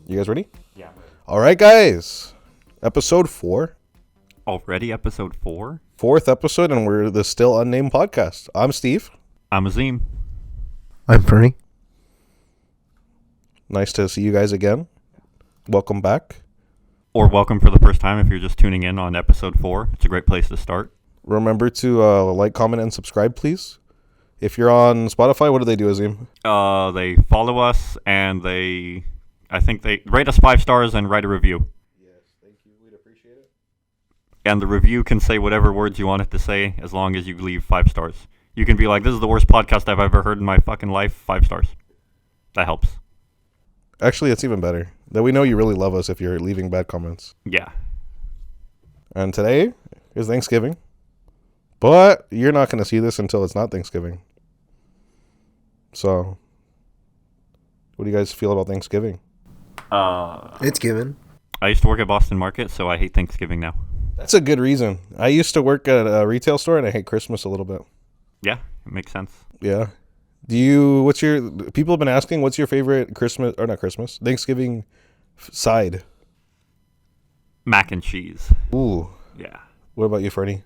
You guys ready? Yeah. All right, guys. Episode 4. Already episode 4? Fourth episode, and we're the Still Unnamed podcast. I'm Steve. I'm Azim. I'm Fernie. Nice to see you guys again. Welcome back. Or welcome for the first time if you're just tuning in on episode 4. It's a great place to start. Remember to like, comment, and subscribe, please. If you're on Spotify, what do they do, Azim? They follow us and I think they rate us 5 stars and write a review. Yes, thank you. We'd appreciate it. And the review can say whatever words you want it to say as long as you leave 5 stars. You can be like, this is the worst podcast I've ever heard in my fucking life. 5 stars. That helps. Actually, it's even better that we know you really love us if you're leaving bad comments. Yeah. And today is Thanksgiving, but you're not going to see this until it's not Thanksgiving. So, what do you guys feel about Thanksgiving? It's given. I used to work at Boston Market, so I hate Thanksgiving now. That's a good reason. I used to work at a retail store, and I hate Christmas a little bit. Yeah, it makes sense. Yeah. People have been asking, what's your favorite Thanksgiving side? Mac and cheese. Ooh. Yeah. What about you, Fernie?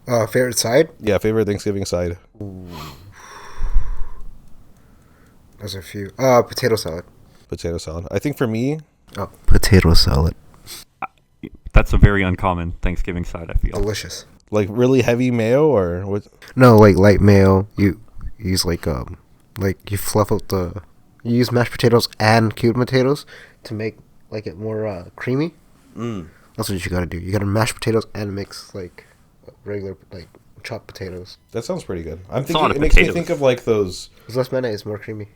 Favorite side? Yeah, favorite Thanksgiving side. Ooh. There's a few. Potato salad. Potato salad. I think for me... Oh, potato salad. That's a very uncommon Thanksgiving side, I feel. Delicious. Like really heavy mayo or what? No, like light mayo. You use like you fluff out you use mashed potatoes and cubed potatoes to make like it more creamy. That's what you gotta do. You gotta mash potatoes and mix like regular like chopped potatoes. That sounds pretty good. I'm It's a lot thinking of it makes me potatoes. think of like those... There's less mayonnaise, more creamy.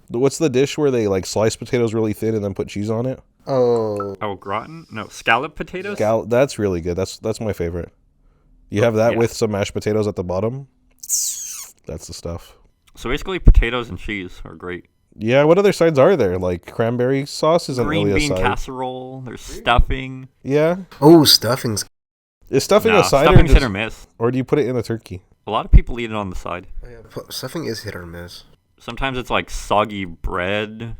What's the dish where they like slice potatoes really thin and then put cheese on it? Oh. Oh, gratin? No, scallop potatoes? That's really good. That's my favorite. You have that Yeah. with some mashed potatoes at the bottom. That's the stuff. So basically, potatoes and cheese are great. Yeah, what other sides are there? Like cranberry sauce isn't Green really a bean side. casserole. There's stuffing. Yeah. Oh, stuffing's. Is stuffing Nah, a side stuffing's or, hit or miss. or do you put it in the turkey? A lot of people eat it on the side. Oh, yeah, stuffing is hit or miss. Sometimes it's like soggy bread.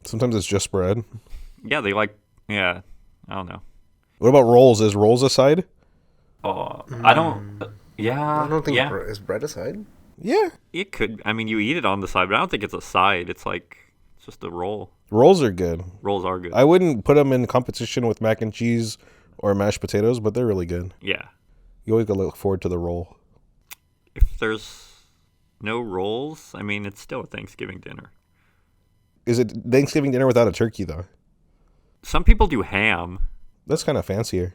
Sometimes it's just bread. Yeah, I don't know. What about rolls? Is rolls a side? I don't. Yeah. I don't think Yeah. is bread a side. Yeah. It could. I mean, you eat it on the side, but I don't think it's a side. It's just a roll. Rolls are good. Rolls are good. I wouldn't put them in competition with mac and cheese or mashed potatoes, but they're really good. Yeah. You always gotta look forward to the roll. If there's no rolls, I mean, it's still a Thanksgiving dinner. Is it Thanksgiving dinner without a turkey, though? Some people do ham. That's kind of fancier.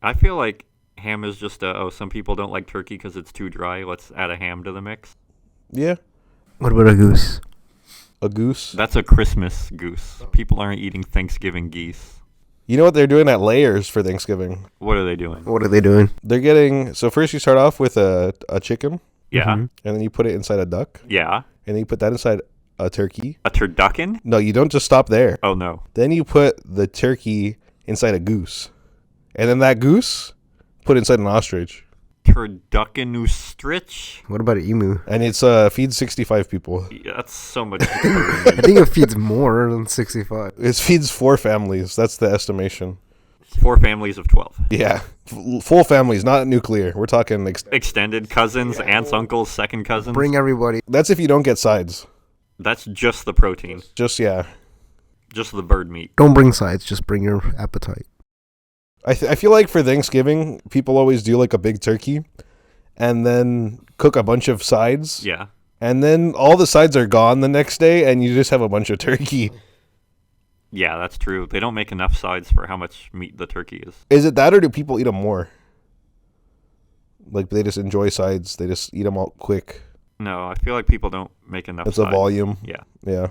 I feel like ham is just some people don't like turkey because it's too dry. Let's add a ham to the mix. Yeah. What about a goose? A goose. That's a Christmas goose. People aren't eating Thanksgiving geese. You know what they're doing at Layers for Thanksgiving? What are they doing? What are they doing? They're getting... So first you start off with a chicken, Yeah. Mhm. and then you put it inside a duck, Yeah. and then you put that inside a turkey. A turducken? No, you don't just stop there. Oh, no. Then you put the turkey inside a goose. And then that goose, put inside an ostrich. Turducken ostrich? What about an emu? And it's feeds 65 people. Yeah, that's so much. I think it feeds more than 65. It feeds 4 families. That's the estimation. 4 families of 12. Yeah. Full families, not nuclear. We're talking... Extended cousins, aunts, uncles, second cousins. Bring everybody. That's if you don't get sides. That's just the protein. Just, yeah. Just the bird meat. Don't bring sides, just bring your appetite. I feel like for Thanksgiving, people always do like a big turkey and then cook a bunch of sides. Yeah. And then all the sides are gone the next day and you just have a bunch of turkey. Yeah, that's true. They don't make enough sides for how much meat the turkey is. Is it that or do people eat them more? Like they just enjoy sides. They just eat them all quick. No, I feel like people don't make enough It's sides. a volume. Yeah. Yeah.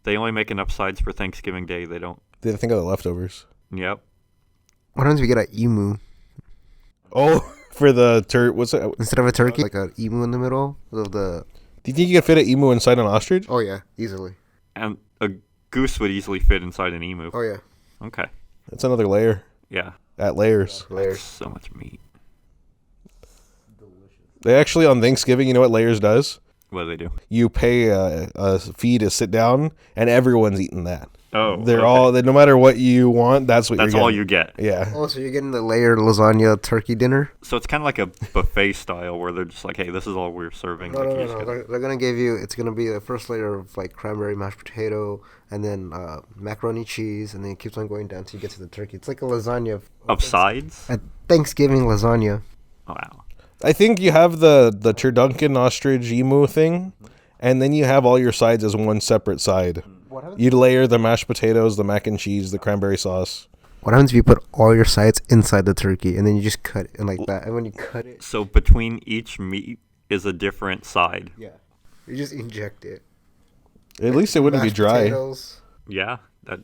They only make enough sides for Thanksgiving Day. They don't. They think of the leftovers. Yep. What happens if we get an emu? Oh, for the what's it? Instead of a turkey, like an emu in the middle of the... Do you think you can fit an emu inside an ostrich? Oh, yeah. Easily. And a goose would easily fit inside an emu. Oh, yeah. Okay. That's another layer. Yeah. At Layers. Layers. So much meat. They actually, on Thanksgiving, you know what Layers does? What do they do? You pay a fee to sit down, and everyone's eating that. Oh, They're okay. all no matter what you want. That's what That's you're all getting. you get. Yeah. Oh, so you're getting the layered lasagna turkey dinner? So it's kind of like a buffet style where they're just like, hey, this is all we're serving. No, Like, no, you no, just no. gotta- They're gonna give you. It's gonna be the first layer of like cranberry mashed potato, and then macaroni cheese, and then it keeps on going down until you get to the turkey. It's like a lasagna Of sides? a Thanksgiving lasagna. Oh, wow. I think you have the turducken, ostrich, emu thing, and then you have all your sides as one separate side. You'd layer the mashed potatoes, the mac and cheese, the cranberry sauce. What happens if you put all your sides inside the turkey, and then you just cut it like that? And when you cut it, So between each meat is a different side. yeah, you just inject it. At least it wouldn't be Mashed dry. potatoes, Yeah, that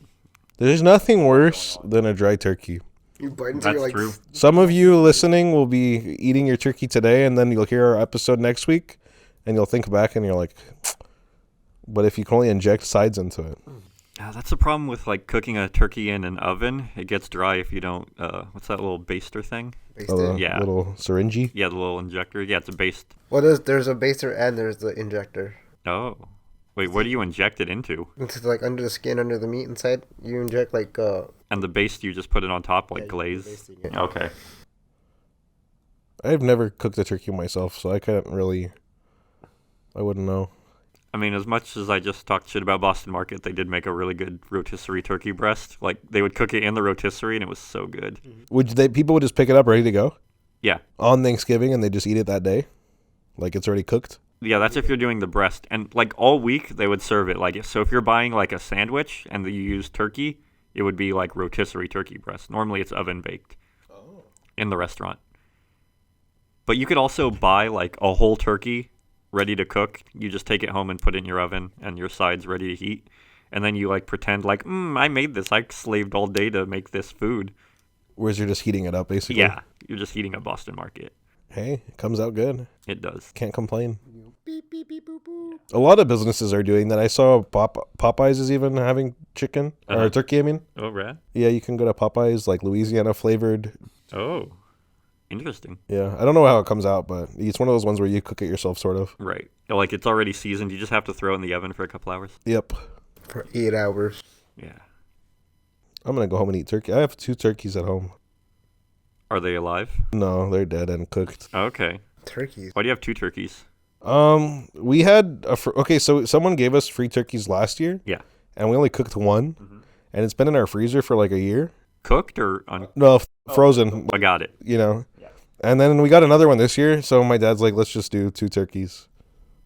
There's nothing worse than a dry turkey. you bite into that's your like. true. Some of you listening will be eating your turkey today, and then you'll hear our episode next week, and you'll think back and you're like, but if you can only inject sides into it. That's the problem with like cooking a turkey in an oven. It gets dry if you don't. What's that little baster thing? Baste Oh, it. the Yeah. little syringe. Yeah, the little injector. Yeah, it's a baste. Well, there's a baster and there's the injector. Oh, wait, what do you inject it into? It's like under the skin, under the meat inside. You inject like And the baste, you just put it on top like yeah, glaze. basting it. Okay. I've never cooked a turkey myself, so I couldn't really. I wouldn't know. I mean, as much as I just talked shit about Boston Market, they did make a really good rotisserie turkey breast. Like they would cook it in the rotisserie, and it was so good. People would just pick it up ready to go Yeah, on Thanksgiving, and they just eat it that day, like it's already cooked. yeah. That's if you're doing the breast, and like all week they would serve it. Like so, if you're buying like a sandwich and you use turkey, it would be like rotisserie turkey breast. Normally, it's oven baked in the restaurant. But you could also buy like a whole turkey ready to cook. You just take it home and put it in your oven, and your sides ready to heat. And then you like pretend like, I made this. I slaved all day to make this food. Whereas you're just heating it up, basically. Yeah, you're just eating a Boston Market. Hey, it comes out good. It does. Can't complain. Beep beep beep boop boop. A lot of businesses are doing that. I saw Popeyes is even having chicken Uh-huh. or turkey. I mean, Oh, rad. yeah, you can go to Popeyes, like Louisiana flavored. Oh, interesting. Yeah, I don't know how it comes out, but it's one of those ones where you cook it yourself, sort of. Right. Like it's already seasoned. You just have to throw it in the oven for a couple hours. Yep. For 8 hours. Yeah. I'm gonna go home and eat turkey. I have 2 turkeys at home. Are they alive? No, they're dead and cooked. Okay. Turkeys. Why do you have 2 turkeys? We had okay, so someone gave us free turkeys last year. Yeah. And we only cooked one, and it's been in our freezer for like a year. Cooked or on? No, frozen. I got it. You know. And then we got another one this year, so my dad's like, let's just do 2 turkeys.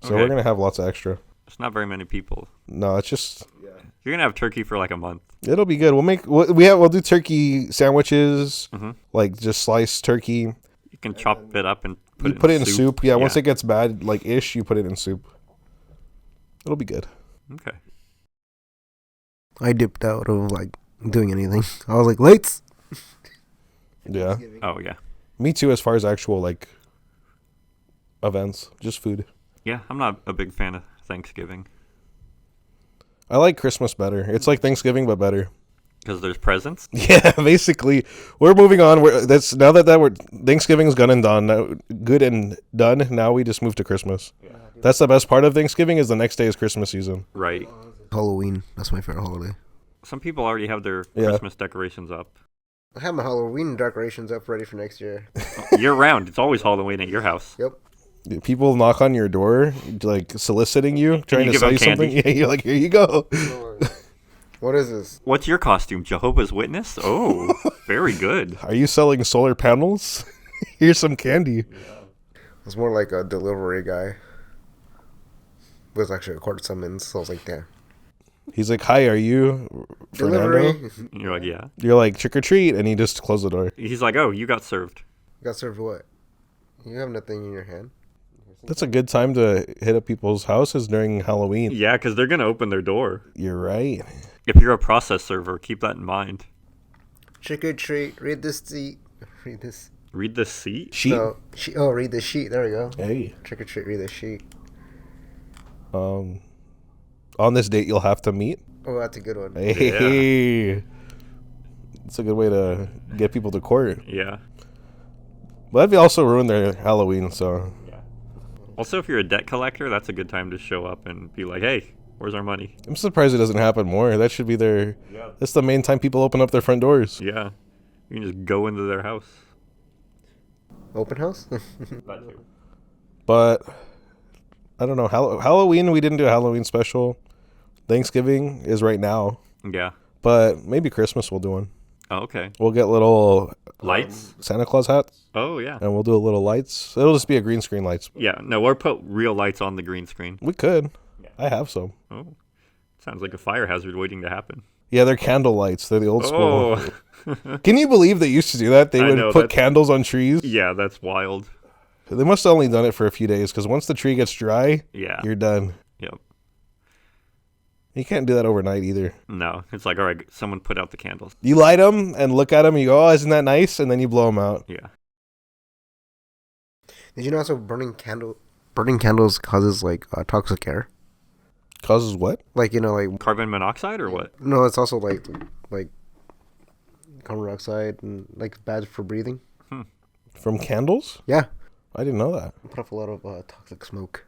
So Okay. we're gonna have lots of extra. There's not very many people. No, it's just You're gonna have turkey for like a month. it'll be good. We'll do turkey sandwiches, Mhm. like just sliced turkey. You can chop it up and You put it in soup. Yeah, once Yeah. it gets bad, like ish, you put it in soup. It'll be good. Okay. I dipped out of like doing anything. I was like, lights. Yeah, Oh yeah. me too. As far as actual like events, just food. Yeah, I'm not a big fan of Thanksgiving I like Christmas better. It's like Thanksgiving but better. because there's presents. Yeah, basically, we're moving on. We're Thanksgiving's good and done. Good and done. Now we just move to Christmas. That's the best part of Thanksgiving is the next day is Christmas season. Right. Halloween. That's my favorite holiday. Some people already have their Yeah. Christmas decorations up. I have my Halloween decorations up ready for next year. Year round. It's always Halloween at your house. Yep. People knock on your door, like soliciting you, trying you to give sell them you something. candy. Yeah, you're like, here you go. What is this? What's your costume? Jehovah's Witness? Oh, very good. Are you selling solar panels? Here's some candy. It's more like a delivery guy. It was actually a court summons, so I was like, damn. He's like, hi, are you Fernando? Delivery. And you're like, yeah. You're like, trick or treat, and he just closed the door. He's like, oh, you got served. Got served what? You have nothing in your hand. That's a good time to hit up people's houses during Halloween. Yeah, because they're going to open their door. You're right. If you're a process server, keep that in mind. Trick or treat. Read this sheet. Read this. Read the seat. Sheep. No. Read the sheet. There we go. Hey. Trick or treat. Read the sheet. On this date, you'll have to meet. Oh, that's a good one. Hey. It's a good way to get people to court. Yeah. But that'd also ruin their Halloween, so. Also, if you're a debt collector, that's a good time to show up and be like, hey, where's our money? I'm surprised it doesn't happen more. That should be their. Yeah. That's the main time people open up their front doors. Yeah. You can just go into their house. Open house? But I don't know. Halloween, we didn't do a Halloween special. Thanksgiving is right now. Yeah. But maybe Christmas we'll do one. Oh, okay. We'll get little Lights? Santa Claus hats, Oh, yeah. and we'll do a little lights. It'll just be a green screen lights. Yeah. No, or put real lights on the green screen. We could. Yeah. I have some. Oh. Sounds like a fire hazard waiting to happen. Yeah, they're candle lights. They're the old school. Oh. Can you believe they used to do that? They I would know, put that's- candles on trees. Yeah, that's wild. They must have only done it for a few days because once the tree gets dry, Yeah. you're done. Yep. You can't do that overnight either. No, it's like, all right, someone put out the candles. You light them and look at them and you go, oh, isn't that nice? And then you blow them out. Yeah. Did you know also burning candles causes like toxic air? Causes what? Like, you know, like Carbon monoxide or what? no, it's also like carbon dioxide and like bad for breathing. From candles? Yeah, I didn't know that. put off a lot of toxic smoke.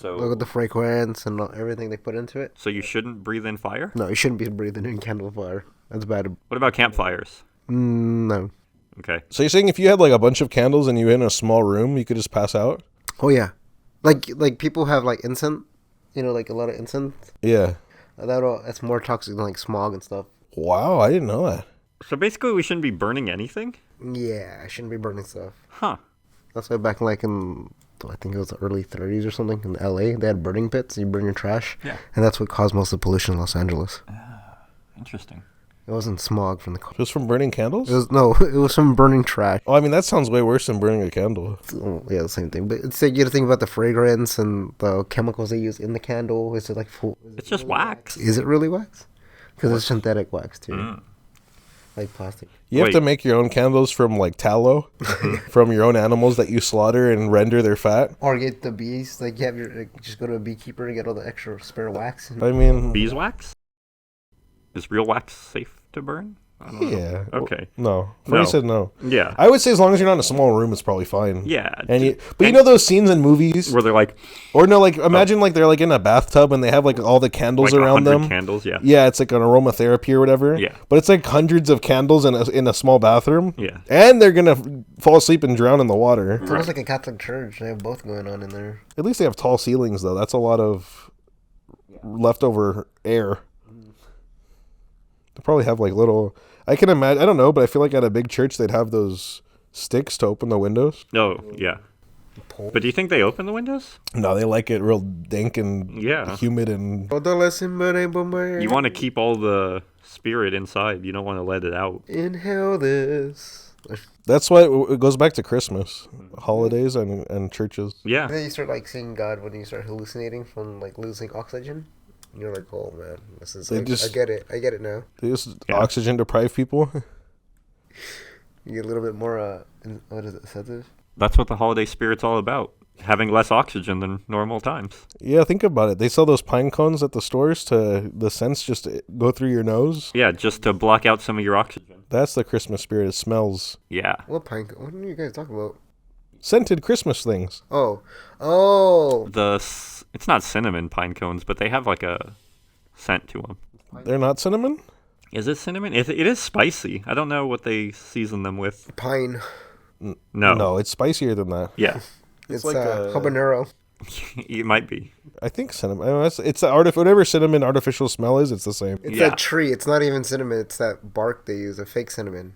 Look So, at the fragrance and everything they put into it. so you shouldn't breathe in fire? No, you shouldn't be breathing in candle fire. That's bad. What about campfires? No. Okay. So you're saying if you had like a bunch of candles and you were in a small room, you could just pass out? Oh yeah, like people have like incense. You know, like a lot of incense. Yeah. That's more toxic than like smog and stuff. Wow, I didn't know that. So basically, we shouldn't be burning anything? Yeah, I shouldn't be burning stuff. Huh. That's why back like in I think it was the early 30s or something in LA, they had burning pits. You burn your trash. Yeah. And that's what caused most of the pollution in Los Angeles. Interesting. It wasn't smog from the car. Just from burning candles? It was from burning trash. Oh, I mean, that sounds way worse than burning a candle. Yeah, the same thing. But it's like you got to think about the fragrance and the chemicals they use in the candle. Is it like full? It's just wax. Is it really wax? Because it's synthetic wax too, like plastic. You have Wait. to make your own candles from like tallow from your own animals that you slaughter and render their fat. Or get the bees. Like you have just go to a beekeeper and get all the extra spare wax. And I mean, Beeswax? Is real wax safe to burn? I don't know. yeah. Okay. No. Freddie No. said no. Yeah. I would say as long as you're not in a small room, it's probably fine. Yeah. But you know those scenes in movies, where they're like or no, like imagine like they're like in a bathtub and they have like all the candles around 100 them. candles, yeah. Yeah, it's like an aromatherapy or whatever. Yeah. But it's like hundreds of candles in a small bathroom. Yeah. And they're gonna fall asleep and drown in the water. it's almost like a Catholic church. They have both going on in there. At least they have tall ceilings though. That's a lot of leftover air. They probably have like little. I can imagine. I don't know, but I feel like at a big church they'd have those sticks to open the windows. Oh, yeah. But do you think they open the windows? No, they like it real dank and Yeah. humid and. You want to keep all the spirit inside. You don't want to let it out. Inhale this. That's why it goes back to Christmas, holidays, and churches. Yeah. And then you start like seeing God when you start hallucinating from like losing oxygen. And you're like, oh man, this is. They I just- get it. I get it now. They just Yeah. oxygen deprive people. You get a little bit more. What is it? Sensitive. That's what the holiday spirit's all about. Having less oxygen than normal times. Yeah, think about it. They sell those pine cones at the stores to the scents just go through your nose. Yeah, just to block out some of your oxygen. That's the Christmas spirit. It smells Yeah. What pine? What are you guys talking about? scented Christmas things. Oh. It's not cinnamon pine cones, but they have like a scent to them. They're not cinnamon? Is it cinnamon? It is spicy. I don't know what they season them with. Pine. No. No, it's spicier than that. Yeah. It's like like a- habanero. It might be. I think cinnamon. I mean, it's the whatever cinnamon artificial smell is. It's the same. It's Yeah. that tree. It's not even cinnamon. It's that bark they use, a fake cinnamon.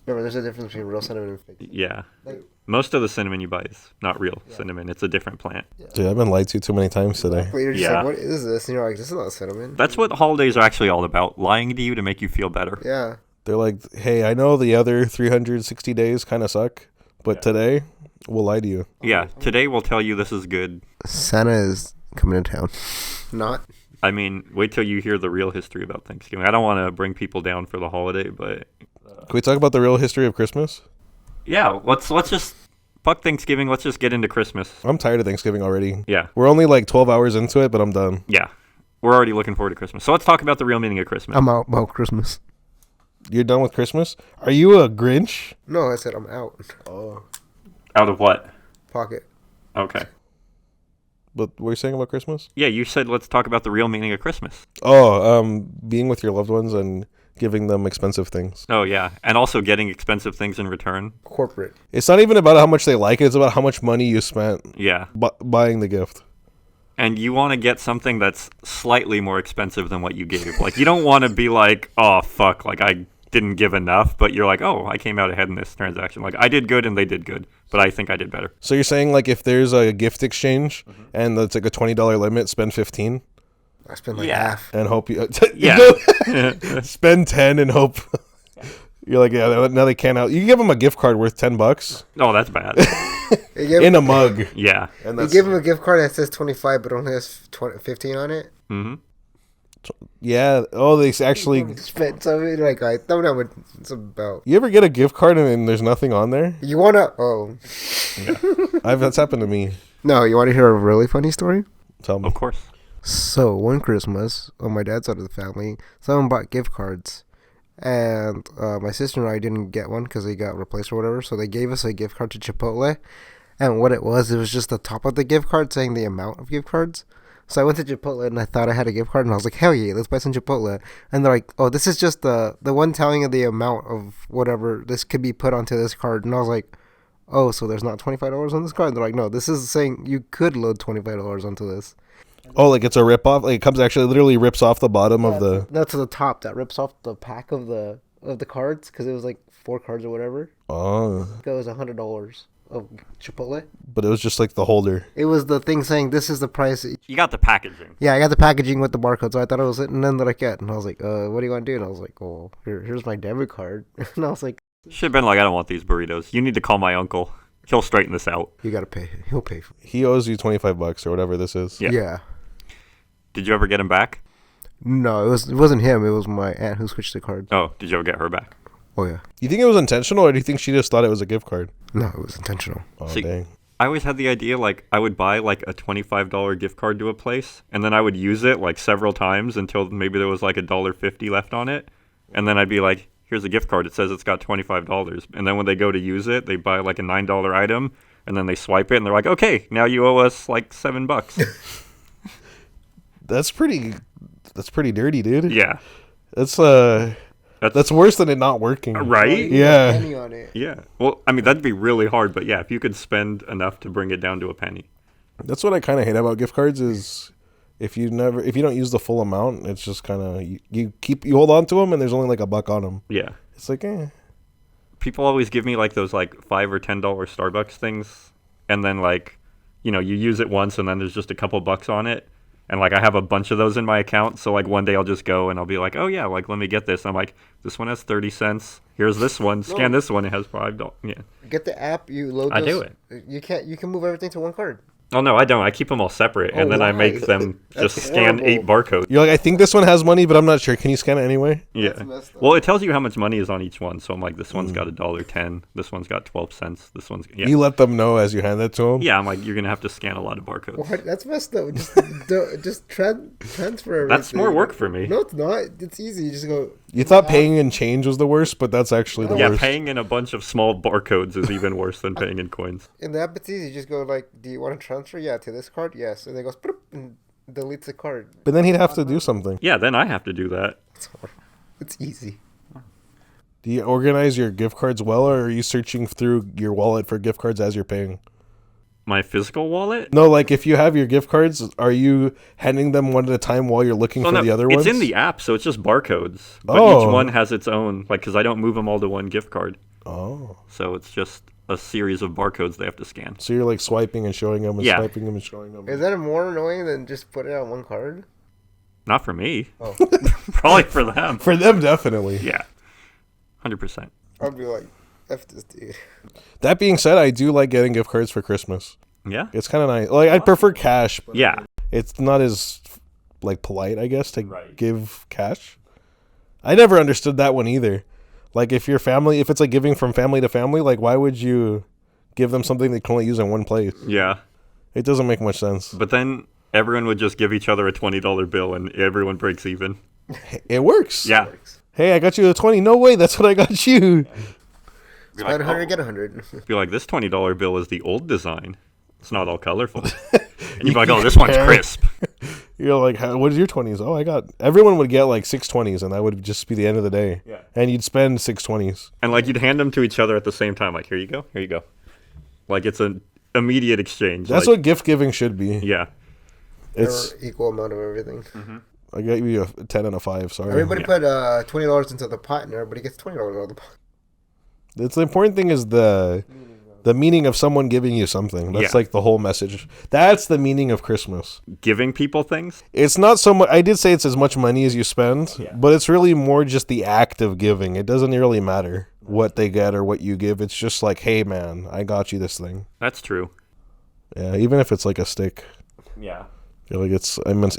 Remember, there's a difference between real cinnamon and fake. Yeah. Like- Most of the cinnamon you buy is not real cinnamon. It's a different plant. Dude, I've been lied to too many times today. You're just Yeah. like, what is this? And you're like, this is not cinnamon. That's what holidays are actually all about. Lying to you to make you feel better. Yeah. They're like, hey, I know the other 360 days kind of suck, but today we'll lie to you. Yeah. Today we'll tell you this is good. Santa is coming to town. Not. I mean, wait till you hear the real history about Thanksgiving. I don't want to bring people down for the holiday, but Can we talk about the real history of Christmas? yeah, let's just fuck Thanksgiving. Let's just get into Christmas. I'm tired of Thanksgiving already. Yeah. We're only like 12 hours into it, but I'm done. Yeah. We're already looking forward to Christmas. So let's talk about the real meaning of Christmas. I'm out about Christmas. You're done with Christmas? Are you a Grinch? No, I said I'm out. Out of what? Pocket. Okay. But what were you saying about Christmas? Yeah, you said let's talk about the real meaning of Christmas. Oh, being with your loved ones and giving them expensive things. Oh, yeah. And also getting expensive things in return. Corporate. It's not even about how much they like it. It's about how much money you spent Yeah. buying the gift. And you want to get something that's slightly more expensive than what you gave. Like, you don't want to be like, oh, fuck, like, I didn't give enough. But you're like, oh, I came out ahead in this transaction. Like, I did good and they did good. But I think I did better. So you're saying, like, if there's a gift exchange and it's like a $20 limit, spend 15 I spent like Yeah. half. and hope you... Yeah. spend 10 and hope... You're like, yeah, now they can't out... You give them a gift card worth $10 Oh, that's bad. in a mug. Yeah. And You that's... give them a gift card that says 25 but only has 15 on it. Mm-hmm. Yeah. Oh, they actually... Spent something like I don't know what it's about. You ever get a gift card and there's nothing on there? You wanna? Oh That's happened to me. no! You want to hear a really funny story? Tell me. Of course. So one Christmas, on my dad's side of the family, someone bought gift cards, and my sister and I didn't get one because they got replaced or whatever. So they gave us a gift card to Chipotle, and what it was just the top of the gift card saying the amount of gift cards. So I went to Chipotle and I thought I had a gift card and I was like, hell yeah, let's buy some Chipotle. And they're like, oh, this is just the one telling you the amount of whatever this could be put onto this card. And I was like, oh, so there's not $25 on this card? And they're like, no, this is saying you could load $25 onto this. Oh, like it's a rip-off? Like it comes actually literally rips off the bottom of the... No, to the top. That rips off the pack of the cards because it was like 4 cards or whatever. Oh. It was $100 of Chipotle. But it was just like the holder. It was the thing saying this is the price. You got the packaging. Yeah, I got the packaging with the barcode, so I thought it was it, and then that I get, and I was like, what do you want to do? And I was like, oh, here's my debit card, and I was like, Should have been like, I don't want these burritos. You need to call my uncle. He'll straighten this out. you gotta pay. He'll pay for it. He owes you $25 or whatever this is. Yeah. Yeah. Did you ever get him back? No, it wasn't him. It was my aunt who switched the cards. Oh, did you ever get her back? Oh yeah. You think it was intentional or do you think she just thought it was a gift card? No, it was intentional. Oh, See- dang. I always had the idea, like, I would buy, like, a $25 gift card to a place, and then I would use it, like, several times until maybe there was, like, $1.50 left on it. And then I'd be like, here's a gift card. It says it's got $25. And then when they go to use it, they buy, like, a $9 item, and then they swipe it, and they're like, okay, now you owe us, like, $7. That's pretty dirty, dude. Yeah. That's worse than it not working. Right? Yeah. Penny on it. Yeah. Well, I mean, that'd be really hard, but yeah, if you could spend enough to bring it down to a penny. That's what I kind of hate about gift cards is if you don't use the full amount, it's just kind of you hold on to them and there's only like $1 on them. Yeah. It's like, People always give me like those like $5 or $10 Starbucks things, and then like, you know, you use it once and then there's just a couple bucks on it. And like I have a bunch of those in my account, so like one day I'll just go and I'll be like, oh yeah, like let me get this. I'm like, this one has 30 cents. Here's this one. Scan this one. It has $5. Yeah. Get the app. You load. I those, do it. You can't. You can move everything to one card. Oh no, I don't. I keep them all separate, and then I why? make them That's just scan horrible. 8 barcodes. you're like, I think this one has money, but I'm not sure. Can you scan it anyway? Yeah. messed up. Well, it tells you how much money is on each one. So I'm like, this one's got $1.10. This one's got 12 cents. This one's yeah. You let them know as you hand it to them. Yeah, I'm like, you're gonna have to scan a lot of barcodes. What? That's messed up. Just transfer everything. That's more work for me. No, it's not. It's easy. You just go. You thought paying in change was the worst, but that's actually the Yeah, worst. paying in a bunch of small barcodes is even worse than paying in coins. In the app, it's easy. You just go like, do you want to transfer? Yeah, to this card. Yes, and then it goes "Bloop," and deletes the card. But then he'd have to do something. Yeah, then I have to do that. It's horrible. It's easy. Do you organize your gift cards well, or are you searching through your wallet for gift cards as you're paying? My physical wallet? No, like if you have your gift cards, are you handing them one at a time while you're looking Oh, for no, the other it's ones? in the app, so it's just barcodes. But Oh. each one has its own, like, because I don't move them all to one gift card. Oh. So it's just a series of barcodes they have to scan. So you're like swiping and showing them and Yeah. swiping them and showing them. Is that more annoying than just put it on one card? Not for me. Oh. Probably for them. For them, definitely. Yeah. 100%. I'd be like, F this dude. That being said, I do like getting gift cards for Christmas. Yeah? It's kind of nice. Like, I'd prefer cash, but Yeah. it's not as, like, polite, I guess, to Right. give cash. I never understood that one either. Like, if your family, if it's like giving from family to family, like, why would you give them something they can only use in one place? Yeah. It doesn't make much sense. But then everyone would just give each other a $20 bill and everyone breaks even. It works. Yeah. Hey, I got you a 20. No way, that's what I got you. Be Spend like, 100, oh. get 100. Be like, this $20 bill is the old design. It's not all colorful. And you're like, oh, this one's compare. crisp. You're like, what is your 20s? Oh, I got. Everyone would get like 620s, and that would just be the end of the day. Yeah. And you'd spend 620s. And like you'd hand them to each other at the same time. Like, here you go. Here you go. Like it's an immediate exchange. That's like, what gift giving should be. Yeah. It's. equal amount of everything. I got you a 10 and a 5. Sorry. Everybody Yeah. put $20 into the pot, and everybody gets $20 out of the pot. It's the important thing is the meaning of someone giving you something. That's Yeah. like the whole message. That's the meaning of Christmas. Giving people things. It's not so much. I did say it's as much money as you spend, but it's really more just the act of giving. It doesn't really matter what they get or what you give. It's just like, hey, man, I got you this thing. That's true. Yeah, even if it's like a stick. Yeah. I feel like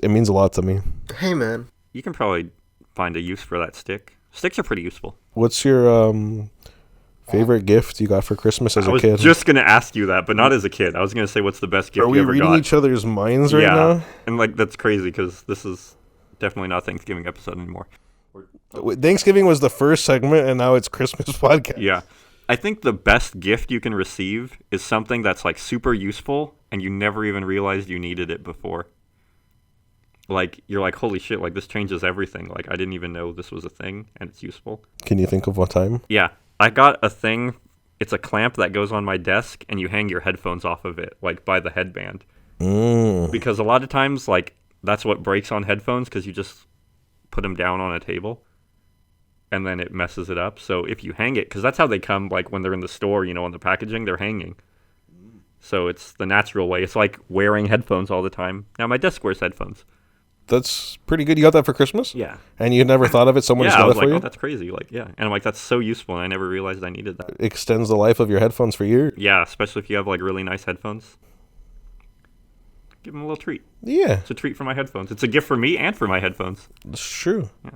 it means a lot to me. Hey, man. You can probably find a use for that stick. Sticks are pretty useful. What's your favorite gift you got for Christmas as I a was kid? just going to ask you that, but not as a kid. I was going to say, what's the best gift Are you we ever reading got? each other's minds right now? And like that's crazy because this is definitely not a Thanksgiving episode anymore. Thanksgiving was the first segment, and now it's Christmas podcast. Yeah. I think the best gift you can receive is something that's like super useful and you never even realized you needed it before. Like you're like, holy shit, like this changes everything. Like I didn't even know this was a thing and it's useful. Can you think of what time? Yeah. I got a thing. It's a clamp that goes on my desk and you hang your headphones off of it, like by the headband. Because a lot of times, like that's what breaks on headphones because you just put them down on a table. And then it messes it up. So if you hang it, because that's how they come, like when they're in the store, you know, on the packaging, they're hanging. So it's the natural way. It's like wearing headphones all the time. Now my desk wears headphones. That's pretty good. You got that for Christmas? Yeah. And you never thought of it? Someone just Yeah, I got it was for like, you? oh, that's crazy. Like, yeah. And I'm like, that's so useful. And I never realized I needed that. Extends the life of your headphones for years. Yeah, especially if you have like really nice headphones. Give them a little treat. Yeah, It's a treat for my headphones. It's a gift for me and for my headphones. it's true. Yeah.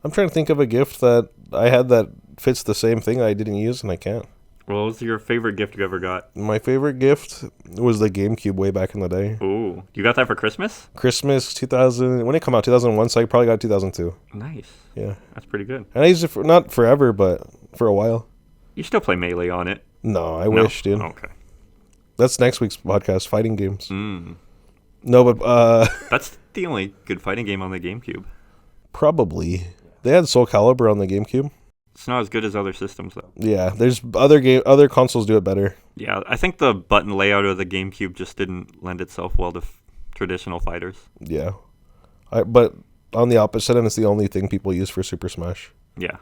I'm trying to think of a gift that I had that fits the same thing I didn't use, and I can't. What was your favorite gift you ever got? My favorite gift was the GameCube way back in the day. Ooh, you got that for Christmas? Christmas 2000, when it came out, 2001, so I probably got it 2002. Nice. Yeah. That's pretty good. And I used it for, not forever, but for a while. You still play Melee on it? No, I No? wish, dude. Okay. That's next week's podcast, fighting games. Mm. No, but That's the only good fighting game on the GameCube. probably. They had Soul Calibur on the GameCube. It's not as good as other systems, though. Yeah, there's other consoles do it better. Yeah, I think the button layout of the GameCube just didn't lend itself well to traditional fighters. Yeah. But on the opposite end, it's the only thing people use for Super Smash. Yeah.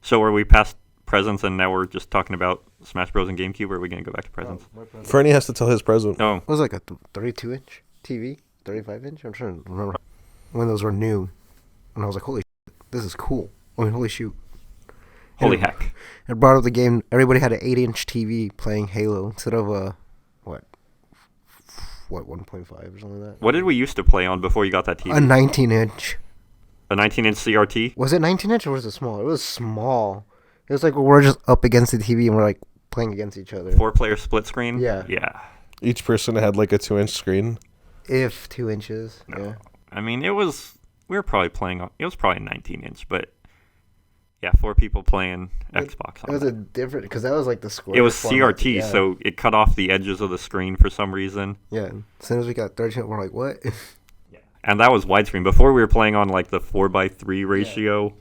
So are we past presents and now we're just talking about Smash Bros. And GameCube, or are we going to go back to presents? Fernie has to tell his present. Oh, It was like a 32-inch TV, 35-inch. I'm trying to remember when those were new, and I was like, "Holy shit, this is cool!" I mean, holy shoot! holy And heck. It brought up the game. Everybody had an 8-inch TV playing Halo instead of a what 1.5 or something like that. What did we used to play on before you got that TV? A 19-inch. A 19-inch CRT? Was it 19-inch or was it small? It was small. It was like we're just up against the TV and we're like playing against each other. 4-player split screen? Yeah. Yeah. Each person had like a 2-inch screen. If 2 inches. No. Yeah. I mean, we were probably playing on, it was probably 19-inch, but yeah, 4 people playing Xbox It on was that. a different because that was like the square. It was format. CRT, Yeah. so it cut off the edges of the screen for some reason. Yeah. As soon as we got 13, we're like, what? And that was widescreen. Before we were playing on like the 4:3 ratio,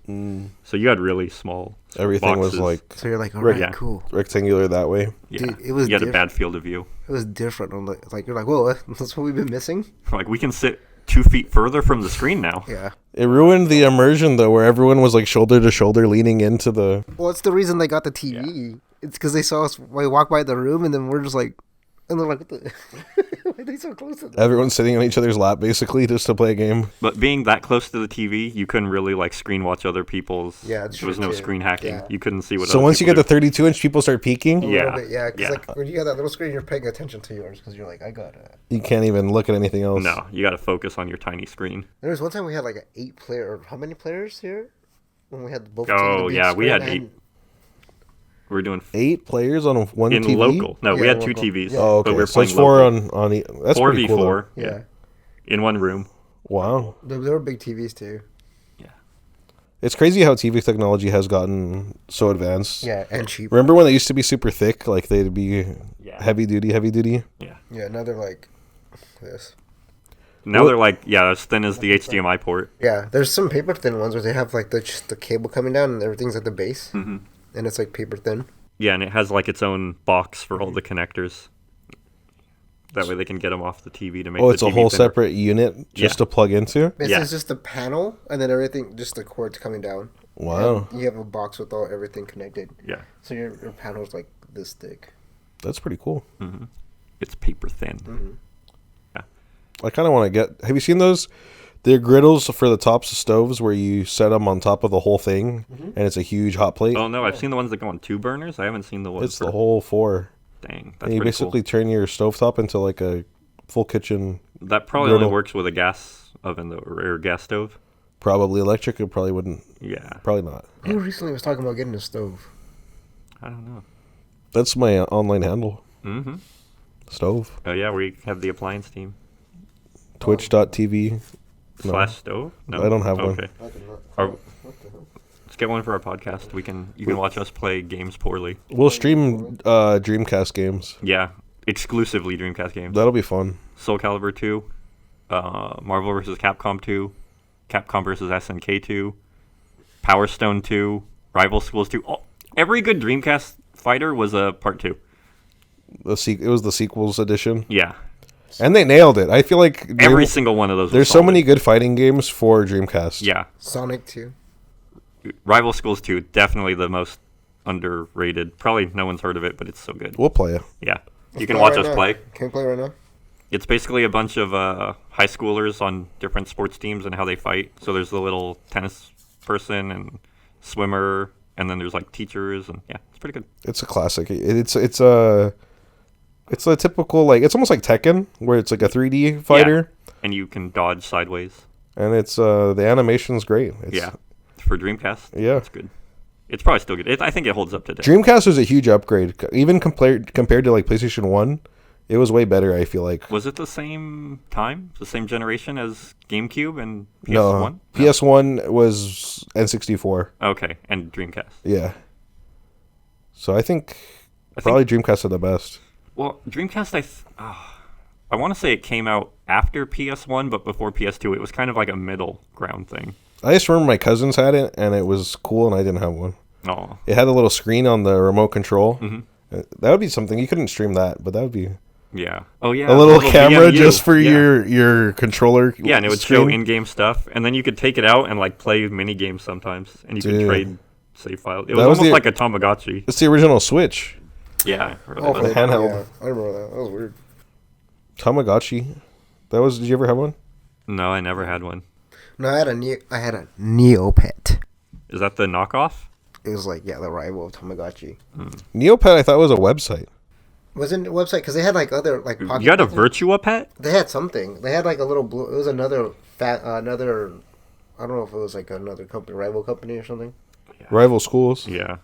so you had really small Everything boxes. was like So you're like, all Right. right, Yeah. cool. rectangular that way. Yeah. Dude, it was you had a different. bad field of view. It was different. On the, like you're like, whoa, that's what we've been missing. Like we can sit 2 feet further from the screen now. Yeah. It ruined the immersion though, where everyone was like shoulder to shoulder leaning into the. Well, it's the reason they got the TV. It's because they saw us walk by the room, and then we're just like, and they're like, what the? Why are they so close to that? Everyone sitting on each other's lap basically just to play a game. But being that close to the TV, you couldn't really like screen watch other people's. Yeah, that's there was true, no too. screen hacking. Yeah. You couldn't see what. So other once you get people the 32-inch, people start peeking. A Yeah. little bit, yeah. Because Yeah. like when you got that little screen, you're paying attention to yours because you're like, I got it. You can't even look at anything else. do. No, you got to focus on your tiny screen. There was one time we had like an 8-player. Or how many players here? When we had both. Oh, teams, the big yeah, we screen had and- 8. We were doing 8 players on one in TV. local. No, we Yeah, had 2 local. TVs. Yeah. Oh, But okay. we were So it's playing 4 local. on. That's pretty cool. 4v4. Yeah. In one room. Wow. There were big TVs too. Yeah. It's crazy how TV technology has gotten so advanced. Yeah, and cheap. Remember when they used to be super thick? Like they'd be Yeah. heavy duty. Yeah. Yeah, now they're like this. Now Well- they're like, yeah, as thin as the HDMI port. Yeah, there's some paper thin ones where they have like just the cable coming down and everything's at the base, Mm-hmm. and it's like paper thin. Yeah, and it has like its own box for all the connectors. That way they can get them off the TV to make. Oh, it's the a TV whole thinner. separate unit just Yeah. to plug into. This Yeah. is just the panel, and then everything, just the cords coming down. Wow, And you have a box with all everything connected. Yeah. So your panel's like this thick. that's pretty cool. Mm-hmm. It's paper thin. Mm-hmm. I kind of want to get. Have you seen those? They're griddles for the tops of stoves where you set them on top of the whole thing, and it's a huge hot plate. Oh no, I've seen the ones that go on 2 burners. I haven't seen the ones. It's the whole 4. Dang, that's And you pretty basically turn your stovetop into like a full kitchen. cool. That probably griddle. only works with a gas oven though, or gas stove. Probably electric. It probably wouldn't. Yeah, Probably not. Who recently was talking about getting a stove? I don't know. That's my online handle. Mm-hmm. Stove. Oh yeah, we have the appliance team. Twitch.tv. No. Slash stove. No, I don't have one. Okay. Let's get one for our podcast. You can watch us play games poorly. We'll stream Dreamcast games. Yeah, exclusively Dreamcast games. That'll be fun. Soul Calibur 2, Marvel vs. Capcom 2, Capcom vs. SNK 2, Power Stone 2, Rival Schools 2. Every good Dreamcast fighter was a part 2. It was the sequels edition, Yeah, and they nailed it. I feel like every single one of those. there's was so solid. many good fighting games for Dreamcast. Yeah, Sonic 2. Rival Schools 2, definitely the most underrated. Probably no one's heard of it, but it's so good. We'll play it. Yeah, you can watch us play. Can we play right now? It's basically a bunch of high schoolers on different sports teams and how they fight. So there's the little tennis person and swimmer, and then there's like teachers, and yeah, it's pretty good. It's a classic. It's a typical, like, it's almost like Tekken, where it's like a 3D fighter, And you can dodge sideways. and it's the animation's great. It's, Yeah, for Dreamcast. Yeah. It's good. It's probably still good. I think it holds up today. Dreamcast was a huge upgrade, even compared to like PlayStation 1. It was way better, I feel like. Was it the same time, the same generation as GameCube and PS1? No, PS1 was N64. Okay, and Dreamcast. Yeah. So I think probably Dreamcast are the best. Well, Dreamcast, I want to say it came out after PS1, but before PS2. It was kind of like a middle ground thing. I just remember my cousins had it, and it was cool, and I didn't have one. Oh, It had a little screen on the remote control. Mhm. That would be something. You couldn't stream that, but that would be yeah. Oh, yeah. a little camera VMU. just for Yeah. your controller. Yeah, and it would show in-game stuff, and then you could take it out and like play mini games sometimes, and you could Dude. trade save files. It That was was almost the- like a Tamagotchi. It's the original Switch. Yeah. Oh, the handheld. Yeah, I remember that. That was weird. Tamagotchi. Did you ever have one? No, I never had one. No, I had a Neopet. Is that the knockoff? It was like, yeah, the rival of Tamagotchi. Neopet, I thought was a website. Wasn't a website because they had like other like pocket. You had a things. Virtua Pet? They had something. They had like a little blue. It was another another. I don't know if it was like another company, rival company or something. Rival schools. Yeah.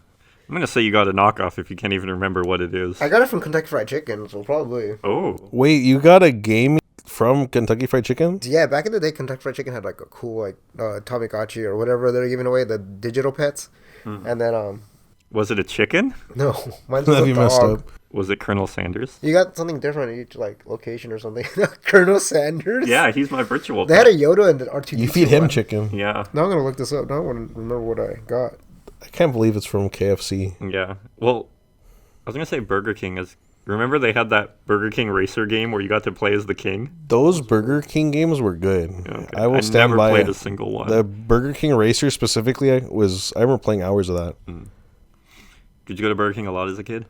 I'm gonna say you got a knockoff if you can't even remember what it is. I got it from Kentucky Fried Chicken, so probably. Oh. Wait, you got a game from Kentucky Fried Chicken? Yeah, back in the day, Kentucky Fried Chicken had like a cool like Tamagotchi or whatever they're giving away, the digital pets, and then Was it a chicken? no, mine's That'd a be messed dog. up. Was it Colonel Sanders? You got something different at each like location or something. Colonel Sanders. Yeah, he's my virtual They pet. had a Yoda and an R2D2. You feed him one. chicken. Yeah. Now I'm gonna look this up. Now I want to remember what I got. I can't believe it's from KFC. Yeah. Well, I was gonna say Burger King is. Remember they had that Burger King racer game where you got to play as the king? Those Burger King games were good. Okay. I will stand never by played it. a single one. The Burger King Racer specifically I remember playing hours of that. Did you go to Burger King a lot as a kid?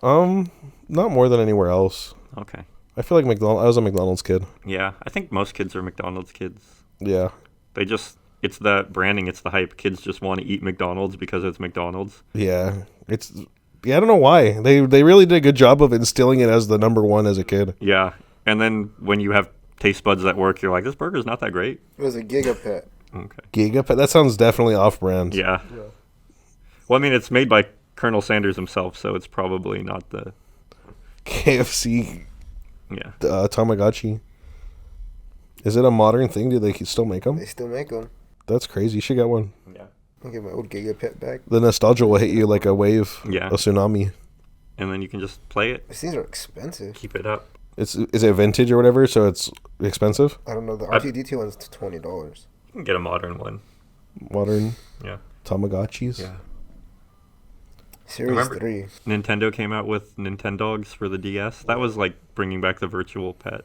Not more than anywhere else. Okay. I feel like I was a McDonald's kid. Yeah, I think most kids are McDonald's kids. Yeah. It's the branding, it's the hype. Kids just want to eat McDonald's because it's McDonald's. Yeah. I don't know why. They really did a good job of instilling it as the number one as a kid. Yeah. And then when you have taste buds at work, you're like, this burger's not that great. It was a Gigapet. Okay. Gigapet, that sounds definitely off brand. Yeah. Well, I mean, it's made by Colonel Sanders himself, so it's probably not the. KFC Yeah. Tamagotchi. Is it a modern thing? Do they still make them? They still make them. That's crazy. You should get one. Yeah. I'll get my old Giga pet back. The nostalgia will hit you like a wave, Yeah. a tsunami. And then you can just play it, These things are expensive. keep it up. Is it vintage or whatever? So it's expensive. I don't know. The R2D2 one's $20. You can get a modern one. Modern Yeah. Tamagotchis. Yeah. Series Remember- 3. Nintendo came out with Nintendogs for the DS. That was like bringing back the virtual pet.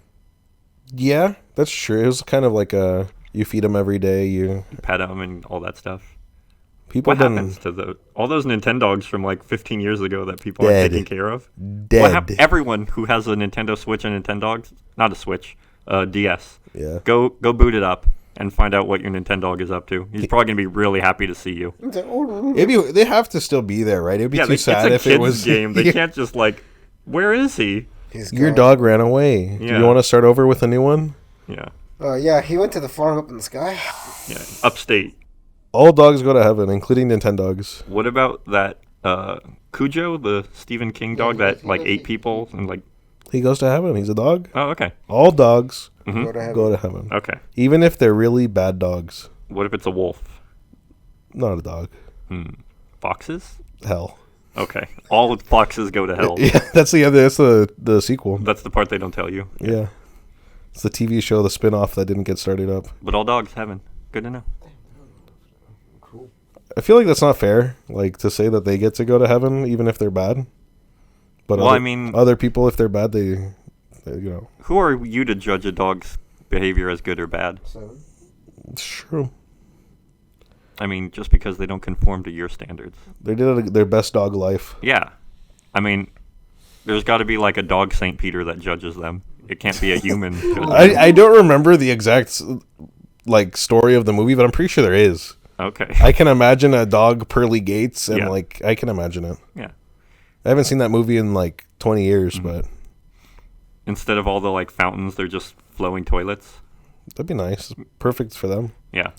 Yeah, that's true. It was kind of like you feed them every day. You Pet them and all that stuff. people What been happens to all those Nintendogs from like 15 years ago that people Dead. aren't taking care of? dead. Everyone who has a Nintendo Switch and Nintendogs, not a Switch, DS, Yeah. go boot it up and find out what your Nintendog is up to. He's probably gonna be really happy to see you. They have to still be there, right? It'd be too It's sad a if kids it was game. They can't just like, where is he? He's your gone. dog ran away. Do Yeah. you want to start over with a new one? Yeah, Yeah, he went to the farm up in the sky. yeah. Upstate. All dogs go to heaven, including Nintendogs. What about that Cujo, the Stephen King dog that like ate people and like? He goes to heaven. He's a dog. Oh, okay. All dogs Go to heaven. go to heaven, Okay. even if they're really bad dogs. What if it's a wolf? Not a dog. Foxes? Hell. Okay. All foxes go to hell. Yeah, that's the sequel. That's the part they don't tell you. Yeah, it's the TV show, the spin-off that didn't get started up. But all dogs heaven. Good to know. I feel like that's not fair, like to say that they get to go to heaven even if they're bad. But Well, other, I mean- other people, if they're bad, they Who are you to judge a dog's behavior as good or bad? 7. it's true. I mean, just because they don't conform to your standards. They did their best dog life. Yeah. I mean, there's got to be like a dog St. Peter that judges them. It can't be a human. I don't remember the exact like story of the movie, but I'm pretty sure there is. Okay. I can imagine a dog pearly gates, and Yeah. like I can imagine it. Yeah. I haven't seen that movie in like 20 years, but Instead of all the like fountains, they're just flowing toilets. that'd be nice. Perfect for them. Yeah.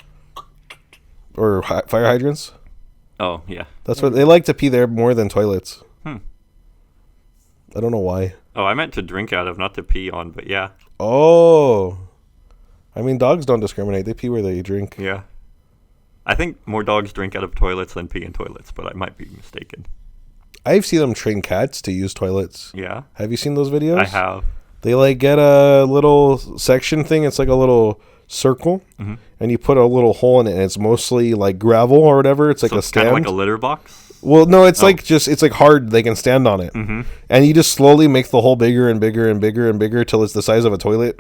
Or fire hydrants. Oh, yeah. That's what they like to pee there more than toilets. Hmm. I don't know why. Oh, I meant to drink out of, not to pee on, but yeah. Oh, I mean, dogs don't discriminate. They pee where they drink. Yeah. I think more dogs drink out of toilets than pee in toilets, but I might be mistaken. I've seen them train cats to use toilets. Yeah. Have you seen those videos? I have. They like get a little section thing. It's like a little circle, and you put a little hole in it, and it's mostly like gravel or whatever. It's like So a it's kind stand. of like a litter box? Well, no, it's like it's like hard. They can stand on it, and you just slowly make the hole bigger and bigger and bigger and bigger till it's the size of a toilet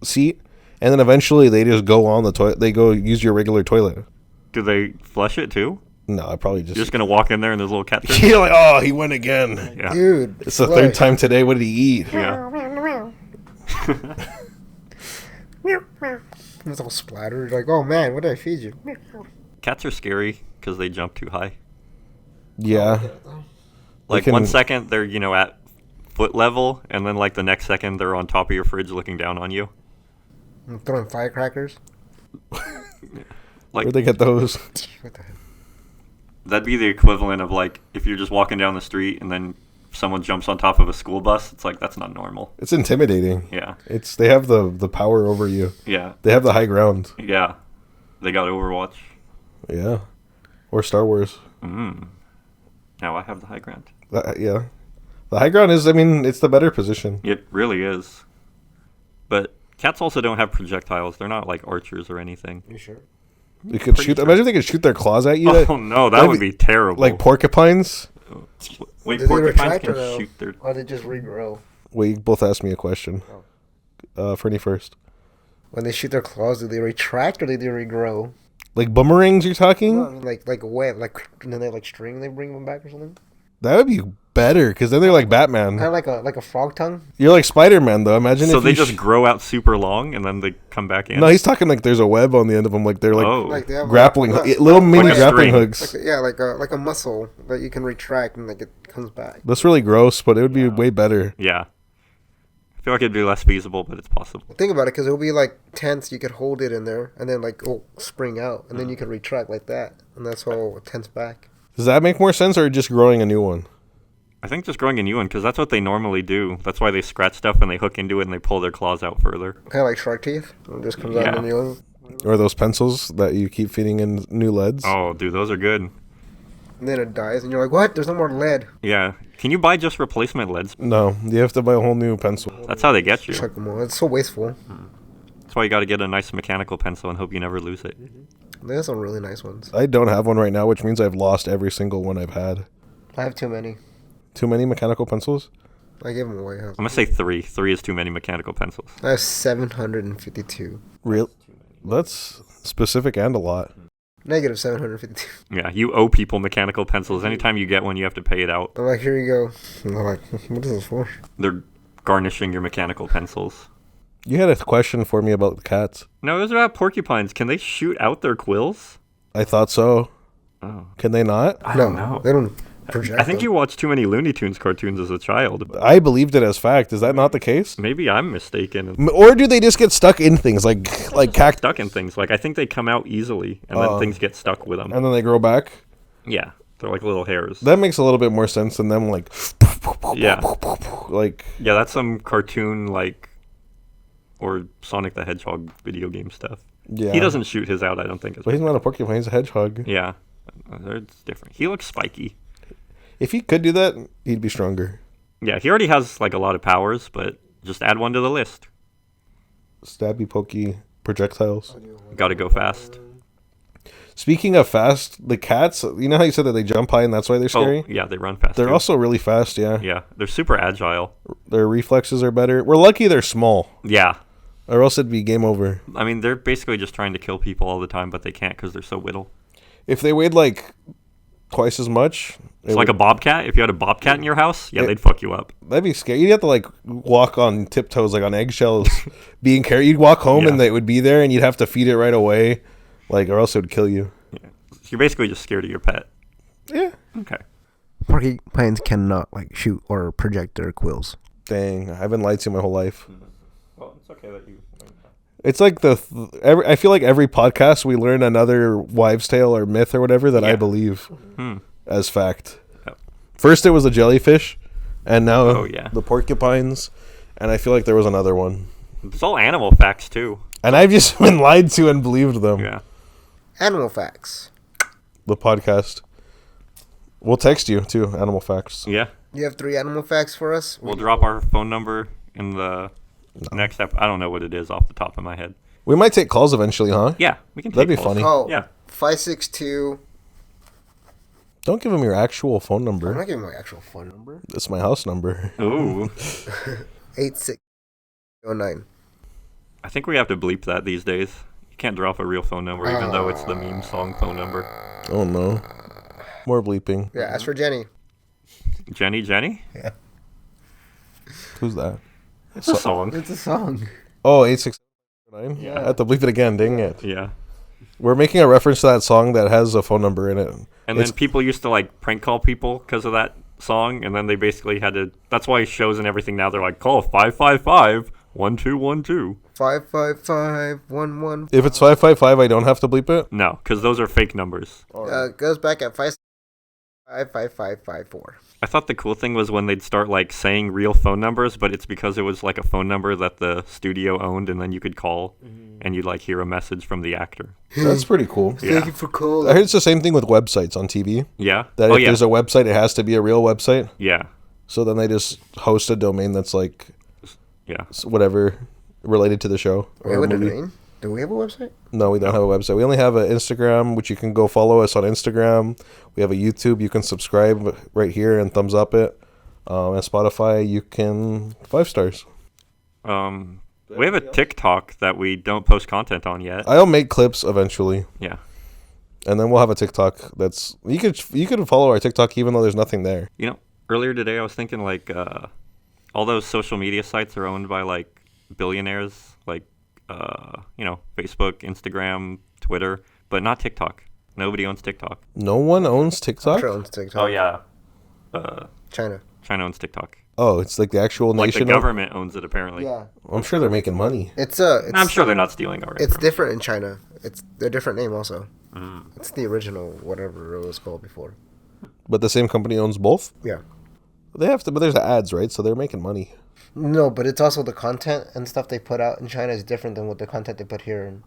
seat, and then eventually they just go on the toilet. They go use your regular toilet. Do they flush it too? No, I probably just. You're just going to walk in there and there's a little cat there? You're like, oh, he went again. Yeah. Dude. It's the third time today. What did he eat? Yeah. It's all splattered. Like, oh man, what did I feed you? Cats are scary because they jump too high. Yeah. Like can- 1 second they're, at foot level, and then like the next second they're on top of your fridge looking down on you. I'm throwing firecrackers. Like Where'd they get those? What the heck? that'd be the equivalent of like if you're just walking down the street and then someone jumps on top of a school bus. It's like that's not normal. It's intimidating. Yeah. They have the power over you. Yeah. They have the high ground. Yeah. They got Overwatch. Yeah. Or Star Wars. Now I have the high ground. Yeah. The high ground is, I mean, it's the better position. It really is. But cats also don't have projectiles. They're not like archers or anything. You sure? You could Pretty shoot. sure. Imagine if they could shoot their claws at you. Oh no, that that'd would be terrible. Like porcupines. Wait, Do they porcupines retract can or no? shoot their. Or they just regrow? Wait, you both asked me a question. Fernie first. When they shoot their claws, do they retract or do they regrow? Like boomerangs, you're talking? No, I mean, like a web, like, and then they have like string, they bring them back or something. That would be better, because then they're like Batman. Kind of like a frog tongue. You're like Spider-Man, though. Imagine So if they you just grow out super long and then they come back in. No, he's talking like there's a web on the end of them, like they're like Oh. Like they have grappling, like, little mini a grappling string. hooks. like a muscle that you can retract and like it comes back. That's really gross, but it would be way better. Yeah. I feel like it'd be less feasible, but it's possible. Think about it, because it'll be like tense. You could hold it in there and then like spring out, and then you could retract like that, and that's how it tense back. Does that make more sense, or just growing a new one? I think just growing a new one, because that's what they normally do. That's why they scratch stuff and they hook into it and they pull their claws out further. Kind of like shark teeth. It just comes out Yeah. in the new one. Or those pencils that you keep feeding in new leads. Oh, dude, those are good. And then it dies, and you're like, what? There's no more lead. Yeah. Can you buy just replacement leads? No, you have to buy a whole new pencil. That's how they get you. Chuck them all. It's so wasteful. That's why you got to get a nice mechanical pencil and hope you never lose it. They have some really nice ones. I don't have one right now, which means I've lost every single one I've had. I have too many. Too many mechanical pencils? I gave them away. I'm going to say 3. 3 is too many mechanical pencils. I have 752. Real? That's specific and a lot. Negative 752. Yeah, you owe people mechanical pencils. Anytime you get one, you have to pay it out. I'm like, here you go. And they're like, what is this for? They're garnishing your mechanical pencils. You had a question for me about cats. No, it was about porcupines. Can they shoot out their quills? I thought so. Oh. Can they not? I don't know. They don't project I think them. you watched too many Looney Tunes cartoons as a child. I believed it as fact. Is that not the case? Maybe I'm mistaken. Or do they just get stuck in things like cactus Stuck in things. Like, I think they come out easily, and then things get stuck with them. and then they grow back? Yeah, they're like little hairs. That makes a little bit more sense than them Yeah. like Yeah, that's some cartoon, like, or Sonic the Hedgehog video game stuff. yeah. He doesn't shoot his out, I don't think. As But he's not a porcupine, he's a hedgehog. Yeah, it's different. He looks spiky. If he could do that, he'd be stronger. Yeah, he already has, like, a lot of powers, but just add one to the list. Stabby, pokey, projectiles. Gotta go fast. Speaking of fast, the cats, you know how you said that they jump high and that's why they're scary? Oh, yeah, they run fast. They're too. also really fast, yeah. Yeah, they're super agile. Their reflexes are better. We're lucky they're small, Yeah. or else it'd be game over. I mean, they're basically just trying to kill people all the time, but they can't because they're so little. If they weighed like twice as much, It's like a bobcat. If you had a bobcat in your house, yeah, It- they'd fuck you up. that'd be scary. You'd have to like walk on tiptoes, like on eggshells, being carried. You'd walk home Yeah. and they would be there, and you'd have to feed it right away, like, or else it would kill you. Yeah. You're basically just scared of your pet. Yeah. Okay. Porcupines cannot like shoot or project their quills. Dang, I've been lied to my whole life. Well, it's okay that you. It's like I feel like every podcast we learn another wives' tale or myth or whatever that I Yeah. believe Hmm. as fact. Yep. First it was the jellyfish, and now Oh, yeah. the porcupines, and I feel like there was another one. It's all animal facts too. And I've just been lied to and believed them. Yeah. Animal facts. The podcast. We'll text you too, animal facts. Yeah. You have 3 animal facts for us? We'll drop our phone number in the next episode. I don't know what it is off the top of my head. We might take calls eventually, huh? Yeah, we can. That'd take be calls. funny. Oh, Yeah. 562. Don't give them your actual phone I'm number. not giving my actual phone number. It's my house number. Ooh. 8609. I think we have to bleep that these days. You can't drop a real phone number, even though it's the meme song phone number. Oh no. More bleeping. Yeah, ask for Jenny. Jenny? Who's that? It's a song. It's a song. Oh, 8609? Yeah. I have to bleep it again, dang it. Yeah. We're making a reference to that song that has a phone number in it. And then people used to like prank call people because of that song, and then they basically had to. That's why shows and everything now they're like call 555-1212. 555-115. If it's 555, I don't have to bleep it? No, because those are fake numbers. Goes back at 55554. I thought the cool thing was when they'd start like saying real phone numbers, but it's because it was like a phone number that the studio owned, and then you could call and you'd like hear a message from the actor. That's pretty cool. Yeah. Thank you for calling. I heard it's the same thing with websites on TV. Yeah. That Oh if yeah. there's a website, it has to be a real website. Yeah. So then they just host a domain that's like Yeah. whatever related to the show Wait, or what movie. domain? Do we have a website? No, we don't have a website. We only have an Instagram, which you can go follow us on Instagram. We have a YouTube. You can subscribe right here and thumbs up it. And Spotify, you can 5 stars. We have a TikTok that we don't post content on yet. I'll make clips eventually, Yeah. and then we'll have a TikTok. That's you could follow our TikTok even though there's nothing there. You know, earlier today I was thinking like all those social media sites are owned by like billionaires, like Facebook, Instagram, Twitter, but not TikTok. Nobody owns TikTok. No one owns TikTok. Sure owns TikTok. Oh yeah. China. China owns TikTok. Oh, it's like the actual Like nation. the government owns it apparently. Yeah. I'm sure they're making money. It's I'm sure they're not stealing our It's information. different in China. It's a different name also. Mm. It's the original whatever it was called before. But the same company owns both. Yeah. They have to, but there's ads, right? So they're making money. No, but it's also the content and stuff they put out in China is different than what the content they put here. And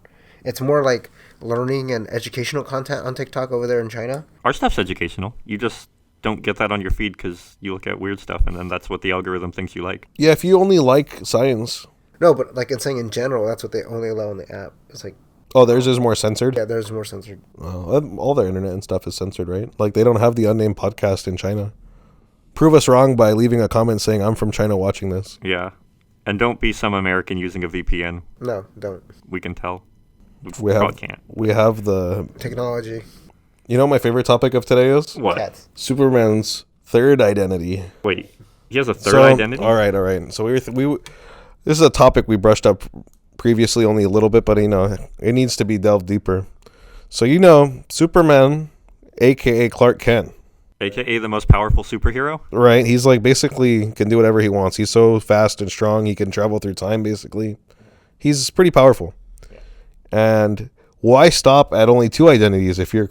It's more like learning and educational content on TikTok over there in China. Our stuff's educational. You just don't get that on your feed because you look at weird stuff, and then that's what the algorithm thinks you like. Yeah, if you only like science. No, but like it's saying in general, that's what they only allow on the app. It's like, Oh, theirs is more censored? yeah, there's more censored. All their internet and stuff is censored, right? Like, they don't have the Unnamed podcast in China. Prove us wrong by leaving a comment saying, I'm from China watching this. Yeah. And don't be some American using a VPN. No, don't. We can tell. We probably can't. have the... Technology. You know what my favorite topic of today is? What? Cats. Superman's third identity. Wait, he has a third identity? All right. So this is a topic we brushed up previously only a little bit, but it needs to be delved deeper. So Superman, aka Clark Kent, AKA the most powerful superhero? right? He's like basically can do whatever he wants. He's so fast and strong. He can travel through time. Basically, he's pretty powerful. Yeah. And why stop at only two identities if you're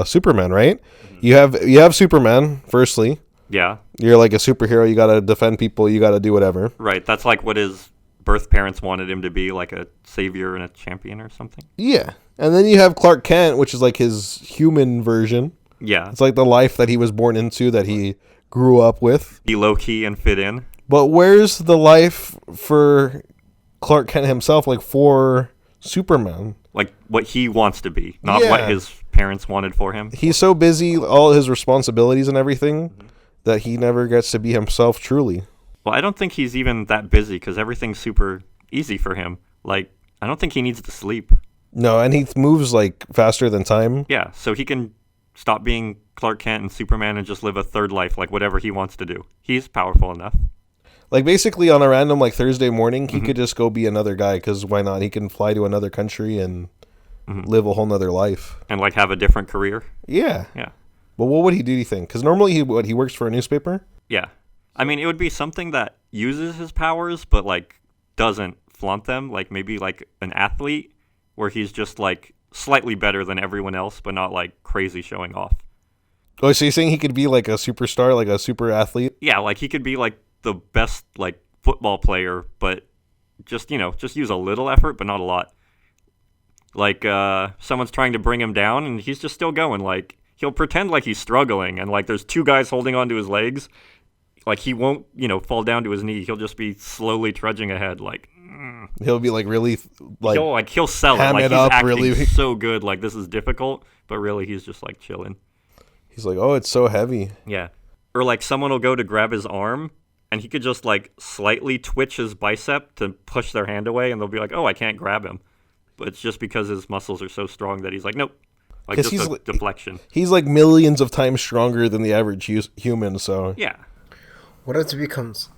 Superman, right? Mm-hmm. You have Superman. Firstly, yeah, you're like a superhero. You gotta defend people. You gotta do whatever. Right. That's like what his birth parents wanted him to be, like a savior and a champion or something. Yeah, and then you have Clark Kent, which is like his human version. Yeah, it's like the life that he was born into, that he grew up with. Be low key and fit in. But where's the life for Clark Kent himself, like for Superman? Like what he wants to be, not what his parents wanted for him. He's so busy, all his responsibilities and everything, that he never gets to be himself truly. Well, I don't think he's even that busy because everything's super easy for him. Like, I don't think he needs to sleep. No, and he moves like faster than time. Yeah, so he can stop being Clark Kent and Superman and just live a third life, like whatever he wants to do. He's powerful enough. Like basically on a random like Thursday morning, he could just go be another guy, because why not? He can fly to another country and live a whole nother life. And like have a different career. Yeah. Yeah. But what would he do, you think? Because normally he works for a newspaper? Yeah. I mean, it would be something that uses his powers, but like doesn't flaunt them. Like maybe like an athlete where he's just like slightly better than everyone else, but not like crazy showing off. Oh, so you're saying he could be like a superstar, like a super athlete? Yeah, like he could be like the best like football player, but just use a little effort, but not a lot. Like someone's trying to bring him down, and he's just still going. Like he'll pretend like he's struggling, and like there's two guys holding onto his legs. Like he won't, fall down to his knee. He'll just be slowly trudging ahead. Like he'll be like really he'll sell it. Like he's up, acting really so good. Like this is difficult, but really he's just like chilling. He's like, oh, it's so heavy. Yeah, or like someone will go to grab his arm, and he could just like slightly twitch his bicep to push their hand away, and they'll be like, oh, I can't grab him. But it's just because his muscles are so strong that he's like, nope. Like just a deflection. He's like millions of times stronger than the average human, so... Yeah. What if it becomes...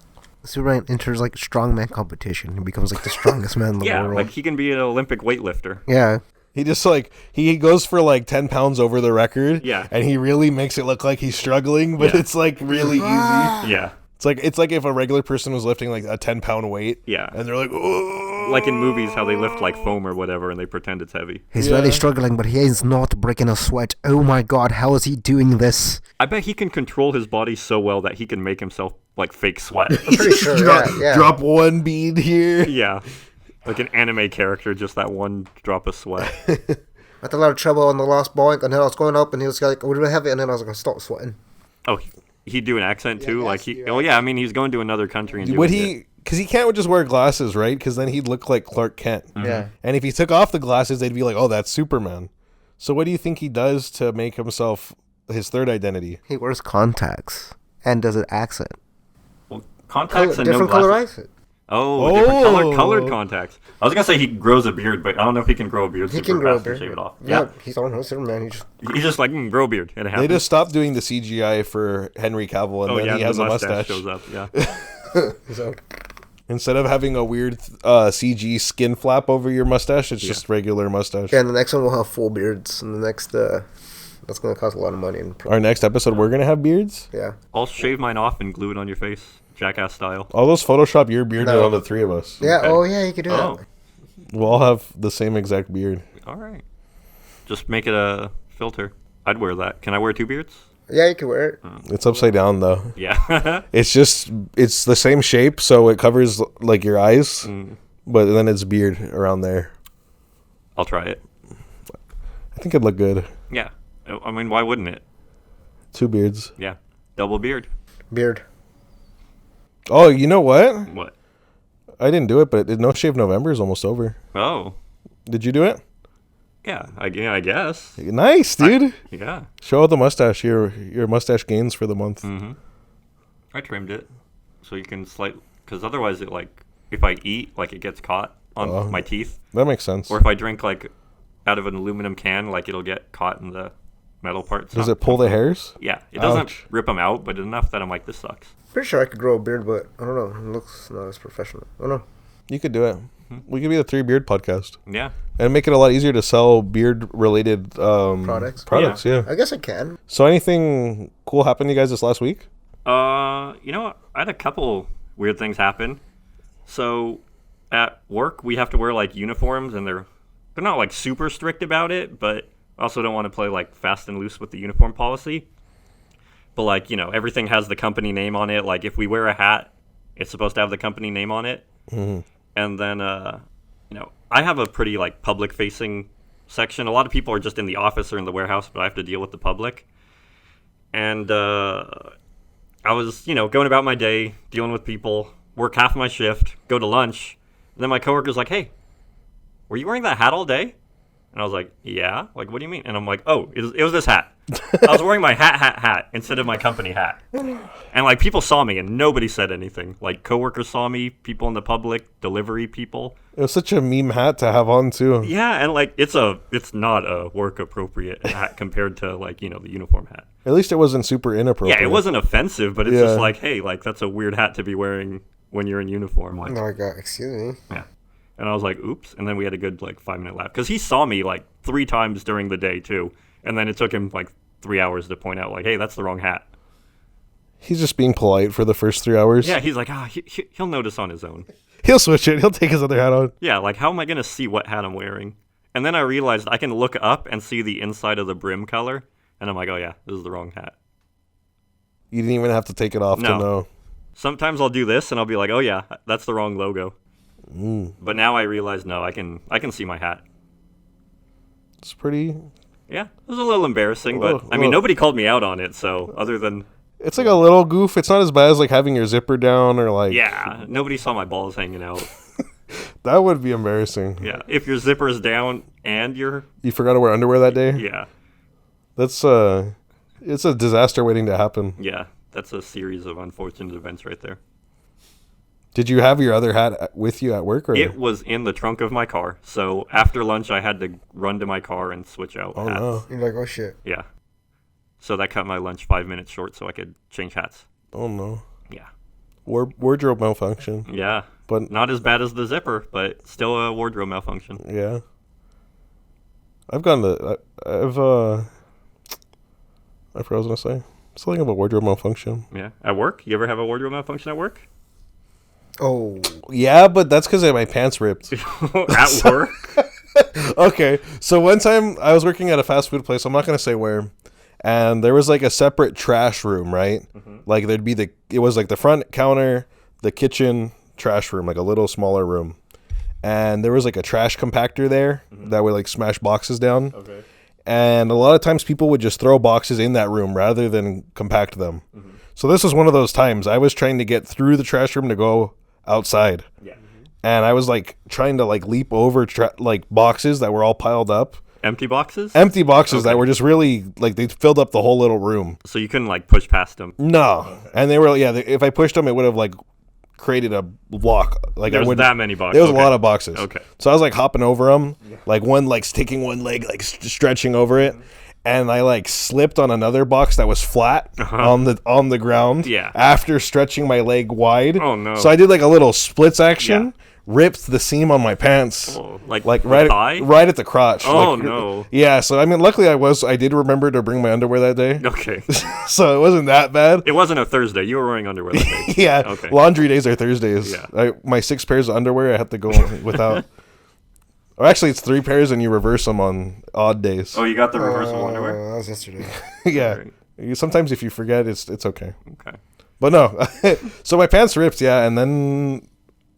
Superman enters like strongman competition and becomes like the strongest man in the world? Yeah, like he can be an Olympic weightlifter. Yeah. He just like... He goes for like 10 pounds over the record. Yeah. And he really makes it look like he's struggling, but it's like really easy. Yeah. It's like if a regular person was lifting like a 10-pound weight. Yeah. And they're like, oh. Like in movies, how they lift like foam or whatever, and they pretend it's heavy. He's really struggling, but he is not breaking a sweat. Oh my god, how is he doing this? I bet he can control his body so well that he can make himself like fake sweat. I'm pretty sure. Drop one bead here. Yeah. Like an anime character, just that one drop of sweat. I had a lot of trouble on the last boink, and then I was going up, and he was like, "We're gonna have it," and then I was like, "Stop sweating." Oh, he'd do an accent too, like he. Oh yeah, I mean he's going to another country and would he? Because he can't just wear glasses, right? Because then he'd look like Clark Kent. Mm-hmm. Yeah. And if he took off the glasses, they'd be like, "Oh, that's Superman." So what do you think he does to make himself his third identity? He wears contacts and does an accent. Well, contacts and different no color glasses. accent. Oh, different colored contacts. I was gonna say he grows a beard, but I don't know if he can grow a beard. He can grow a beard. Shave it off. Yeah, he's on Superman. He's just like grow a beard, and it happens. They just stopped doing the CGI for Henry Cavill, and then he has a mustache. Shows up. Yeah. So, instead of having a weird CG skin flap over your mustache, it's just regular mustache. Yeah, and the next one will have full beards, and the next that's gonna cost a lot of money. Our next episode, we're gonna have beards. Yeah. I'll shave mine off and glue it on your face, Jackass style. All those Photoshop your beard on the three of us. Yeah. Okay. Oh yeah, you could do that. We'll all have the same exact beard. All right. Just make it a filter. I'd wear that. Can I wear two beards? Yeah, you can wear it. It's upside down though. Yeah. It's the same shape, so it covers like your eyes, but then it's beard around there. I'll try it. I think it'd look good. Yeah. I mean, why wouldn't it? 2 beards. Yeah. Double beard. Beard. Oh, you know what? What? I didn't do it, but No Shave November is almost over. Oh. Did you do it? Yeah, I guess. Nice, dude. Yeah. Show out the mustache. Your mustache gains for the month. Mm-hmm. I trimmed it. So you can because otherwise it, like, if I eat, like, it gets caught on my teeth. That makes sense. Or if I drink, like, out of an aluminum can, like, it'll get caught in the metal parts. Does it pull the hairs? Yeah. It doesn't Ouch. rip them out, but enough that I'm like, this sucks. Pretty sure I could grow a beard, but I don't know. It looks not as professional. I don't know. You could do it. We could be the 3 Beard podcast. Yeah. And make it a lot easier to sell beard-related products, yeah. I guess I can. So anything cool happened to you guys this last week? You know, I had a couple weird things happen. So at work, we have to wear, like, uniforms, and they're not, like, super strict about it, but I also don't want to play, like, fast and loose with the uniform policy. But, like, you know, everything has the company name on it. Like, if we wear a hat, it's supposed to have the company name on it. Mm-hmm. And then, you know, I have a pretty, like, public-facing section. A lot of people are just in the office or in the warehouse, but I have to deal with the public. And I was, you know, going about my day, dealing with people, work half my shift, go to lunch. And then my coworker's like, hey, were you wearing that hat all day? And I was like, yeah. Like, what do you mean? And I'm like, oh, it was this hat. I was wearing my hat instead of my company hat. And, like, people saw me and nobody said anything. Like, coworkers saw me, people in the public, delivery people. It was such a meme hat to have on, too. Yeah, and, like, it's not a work-appropriate hat compared to, like, you know, the uniform hat. At least it wasn't super inappropriate. Yeah, it wasn't offensive, but it's just like, hey, like, that's a weird hat to be wearing when you're in uniform. Like, No, I got, excuse me. yeah. And I was like, oops. And then we had a good, like, 5-minute laugh. Because he saw me, like, 3 times during the day, too. And then it took him, like, 3 hours to point out, like, hey, that's the wrong hat. He's just being polite for the first 3 hours. Yeah, he's like, he'll notice on his own. He'll switch it. He'll take his other hat on. Yeah, like, how am I going to see what hat I'm wearing? And then I realized I can look up and see the inside of the brim color. And I'm like, oh, yeah, this is the wrong hat. You didn't even have to take it off to know. Sometimes I'll do this, and I'll be like, oh, yeah, that's the wrong logo. But now I realize, no, I can see my hat. It's pretty... Yeah, it was a little embarrassing, but, I mean, nobody called me out on it, so other than... It's like a little goof. It's not as bad as, like, having your zipper down or, like... Yeah, nobody saw my balls hanging out. That would be embarrassing. Yeah, if your zipper's down and you're... You forgot to wear underwear that day? Yeah. That's, it's a disaster waiting to happen. Yeah, that's a series of unfortunate events right there. Did you have your other hat with you at work? Or? It was in the trunk of my car, so after lunch I had to run to my car and switch out hats. No. You're like, oh, shit. Yeah. So that cut my lunch 5 minutes short so I could change hats. Oh, no. Yeah. Wardrobe malfunction. Yeah. But not as bad as the zipper, but still a wardrobe malfunction. Yeah. I forgot what I was going to say. Something about wardrobe malfunction. Yeah. At work? You ever have a wardrobe malfunction at work? Oh. Yeah, but that's because my pants ripped. At work? Okay. So one time I was working at a fast food place. I'm not going to say where. And there was like a separate trash room, right? Mm-hmm. Like it was like the front counter, the kitchen, trash room, like a little smaller room. And there was like a trash compactor there that would like smash boxes down. Okay. And a lot of times people would just throw boxes in that room rather than compact them. Mm-hmm. So this was one of those times I was trying to get through the trash room to go outside. Yeah. Mm-hmm. And I was like trying to like leap over like boxes that were all piled up. Empty boxes? Empty boxes that were just really like they filled up the whole little room. So you couldn't like push past them? No. And they were if I pushed them it would have like created a block. Like there was that many boxes. There was a lot of boxes. Okay. So I was like hopping over them, like taking one leg, like stretching over it, and I like slipped on another box that was flat on the ground. Yeah. After stretching my leg wide. Oh no. So I did like a little splits action. Yeah. Ripped the seam on my pants, like right at the crotch. Oh no! Yeah, so I mean, luckily I did remember to bring my underwear that day. Okay, so it wasn't that bad. It wasn't a Thursday. You were wearing underwear that day. Yeah. Okay. Laundry days are Thursdays. Yeah. My 6 pairs of underwear I had to go without. Or actually, it's 3 pairs, and you reverse them on odd days. Oh, you got the reversible underwear? That was yesterday. Yeah. Right. Sometimes if you forget, it's okay. Okay. But no, so my pants ripped, yeah, and then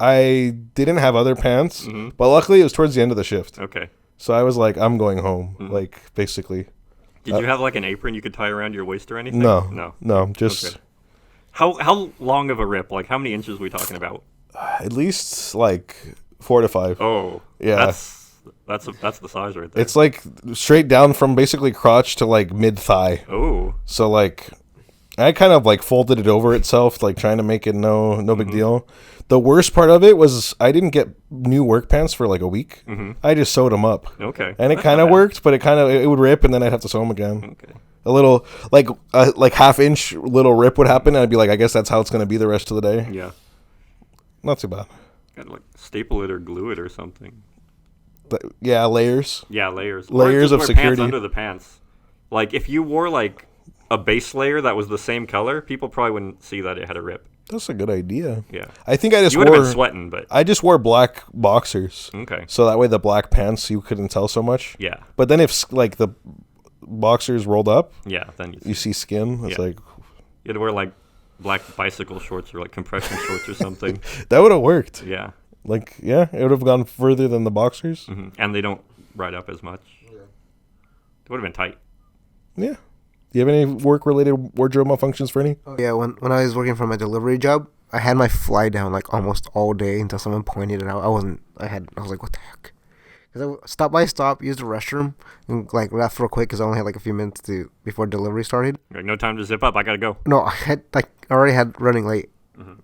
I didn't have other pants, but luckily it was towards the end of the shift. Okay. So I was like, I'm going home. Like, basically. Did you have like an apron you could tie around your waist or anything? No. Just Okay. How long of a rip? Like, how many inches are we talking about? at least like 4 to 5. Oh, Yeah. That's the size right there. It's like straight down from basically crotch to like mid thigh. Oh, So like, I kind of like folded it over itself, like trying to make it no big deal. The worst part of it was I didn't get new work pants for like a week. I just sewed them up. okay. And it That's kind not of bad. worked, but it would rip, and then I'd have to sew them again. Okay. A little like half-inch little rip would happen, and I'd be like, I guess that's how it's gonna be the rest of the day. Yeah. Not too bad. Gotta like staple it or glue it or something. But, yeah, layers. Yeah, layers. Layers or of just wear security. Pants under the pants. Like if you wore like a base layer that was the same color, people probably wouldn't see that it had a rip. That's a good idea. Yeah. I think I just You would have wore. been sweating, but I just wore black boxers, okay. so that way the black pants you couldn't tell so much. Yeah. But then if like the boxers rolled up, Yeah. Then you see skin. It's Yeah. like you had to wear like black bicycle shorts or like compression shorts or something. that would have worked. Yeah. Like yeah, it would have gone further than the boxers. And they don't ride up as much. Yeah. It would have been tight. Yeah. Do you have any work-related wardrobe malfunctions for any? Yeah, when I was working for my delivery job, I had my fly down like almost all day until someone pointed it out. I was like, what the heck? Because I stopped by stop, used the restroom, and like left real quick because I only had like a few minutes before delivery started. Like no time to zip up. I gotta go. No, I already had running late.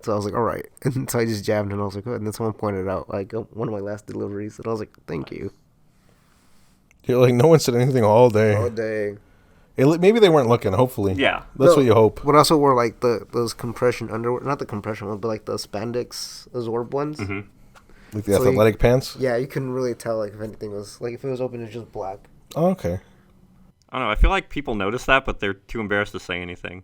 So I was like, all right. And so I just jabbed and I was like, oh, and then someone pointed out like one of my last deliveries. And I was like, thank you. You're like, no one said anything all day. All day. Maybe they weren't looking, hopefully. Yeah. That's No, what you hope. But I also wore like those compression underwear, not the compression ones, but like the spandex absorb ones. Like the So you- athletic pants? Yeah, you couldn't really tell like if anything was like if it was open, it's just black. Oh, okay. I don't know. I feel like people notice that, but they're too embarrassed to say anything.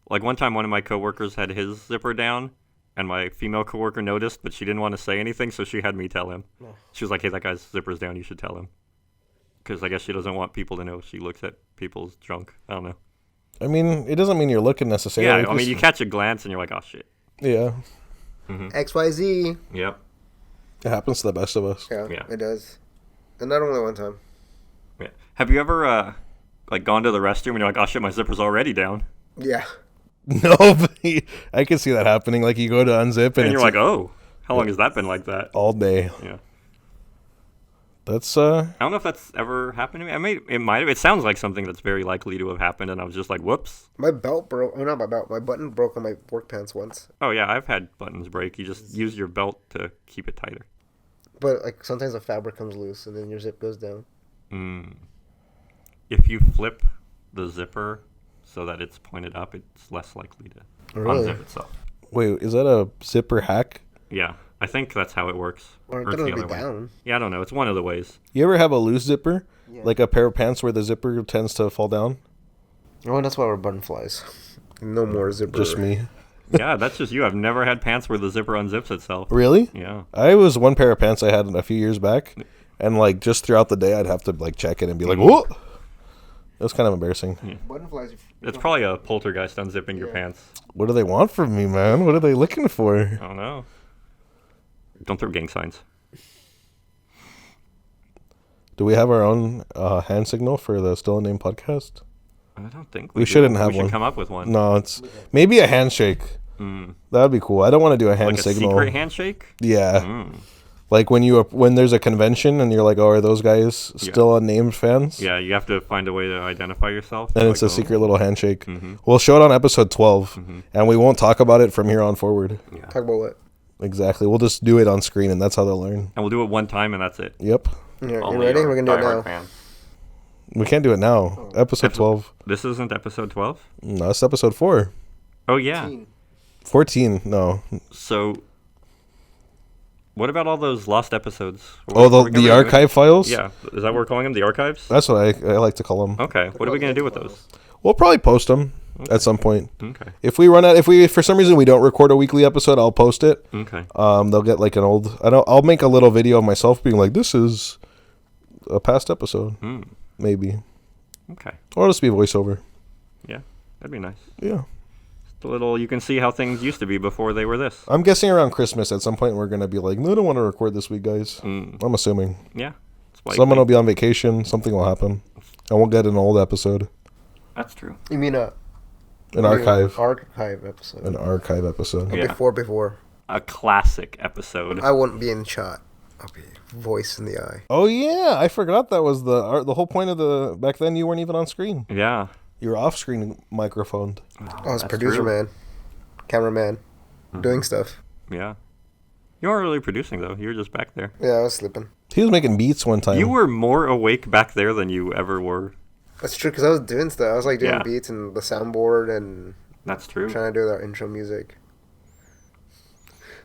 Like one time, one of my coworkers had his zipper down, and my female coworker noticed, but she didn't want to say anything, so she had me tell him. She was like, "Hey, that guy's zipper's down. You should tell him." Because I guess she doesn't want people to know she looks at people's junk. I don't know. I mean, it doesn't mean you're looking necessarily. Yeah, I mean, you catch a glance and you're like, "Oh shit." Yeah. XYZ. Yep. It happens to the best of us. Yeah, Yeah. it does. And not only one time. Yeah. Have you ever like gone to the restroom and you're like, "Oh shit, my zipper's already down," Yeah. No, but I can see that happening. Like, you go to unzip and and you're it's like, "Oh, how long has that been like that?" all day. Yeah. That's, I don't know if that's ever happened to me. It might have. It sounds like something that's very likely to have happened, and I was just like, "Whoops." My belt broke. Oh, not my belt. My button broke on my work pants once. Oh yeah, I've had buttons break. You just use your belt to keep it tighter. But like sometimes the fabric comes loose and then your zip goes down. If you flip the zipper so that it's pointed up, it's less likely to Really? unzip itself. wait, is that a zipper hack? Yeah, I think that's how it works. Or it it's doesn't the be other way. down. Yeah, I don't know. It's one of the ways. You ever have a loose zipper? Yeah. Like a pair of pants where the zipper tends to fall down? Oh, that's why we're button flies. No more zipper. Just me. Yeah, that's just you. I've never had pants where the zipper unzips itself. Really? Yeah. I was one pair of pants I had a few years back, and like just throughout the day, I'd have to like check it and be like, "Whoa!" It was kind of embarrassing. Button flies. It's probably a poltergeist unzipping your pants. What do they want from me, man? What are they looking for? I don't know. Don't throw gang signs. Do we have our own hand signal for the Still Unnamed podcast? I don't think We do. shouldn't have we should one. come up with one. No, it's maybe a handshake. That would be cool. I don't want to do a hand Like a signal. secret handshake? Yeah, like when there's a convention and you're like, "Oh, are those guys still unnamed fans?" Yeah, you have to find a way to identify yourself. And it's a Like, secret little handshake. We'll show it on episode 12, and we won't talk about it from here on forward. Talk about what? Exactly. We'll just do it on screen, and that's how they'll learn. And we'll do it one time, and that's it. Yep. Yeah, you Only ready? our We're gonna do it diehard now. fans. We can't do it now. Episode 12. This isn't episode 12? No, that's episode 4. Oh, yeah. 14. No. So, what about all those lost episodes? Oh, Are we gonna the do- archive files? Yeah. Is that what we're calling them? The archives? That's what I like to call them. Okay. What are we going to do with those? We'll probably post them at some point. Okay. If we for some reason we don't record a weekly episode, I'll post it. Okay. They'll get like an old. I'll make a little video of myself being like, "This is a past episode," maybe, Okay. or it'll just be voiceover. Yeah. That'd be nice. Yeah. Just a little, you can see how things used to be before they were this. I'm guessing around Christmas at some point we're gonna be like, "No, I don't want to record this week, guys." I'm assuming. Yeah. Someone will be on vacation. Something will happen. And we'll get an old episode. That's true. You mean an archive? Archive episode. An archive episode. Yeah. Before. A classic episode. I wouldn't be in shot. I'll be voice in the eye. Oh yeah, I forgot that was the whole point of the. Back then, you weren't even on screen. Yeah. You were off screen microphoned. I was producer man, cameraman, doing stuff. Yeah. You weren't really producing though. You were just back there. Yeah, I was sleeping. He was making beats one time. You were more awake back there than you ever were. That's true, because I was doing stuff. I was like doing Yeah. beats and the soundboard and That's true. trying to do our intro music.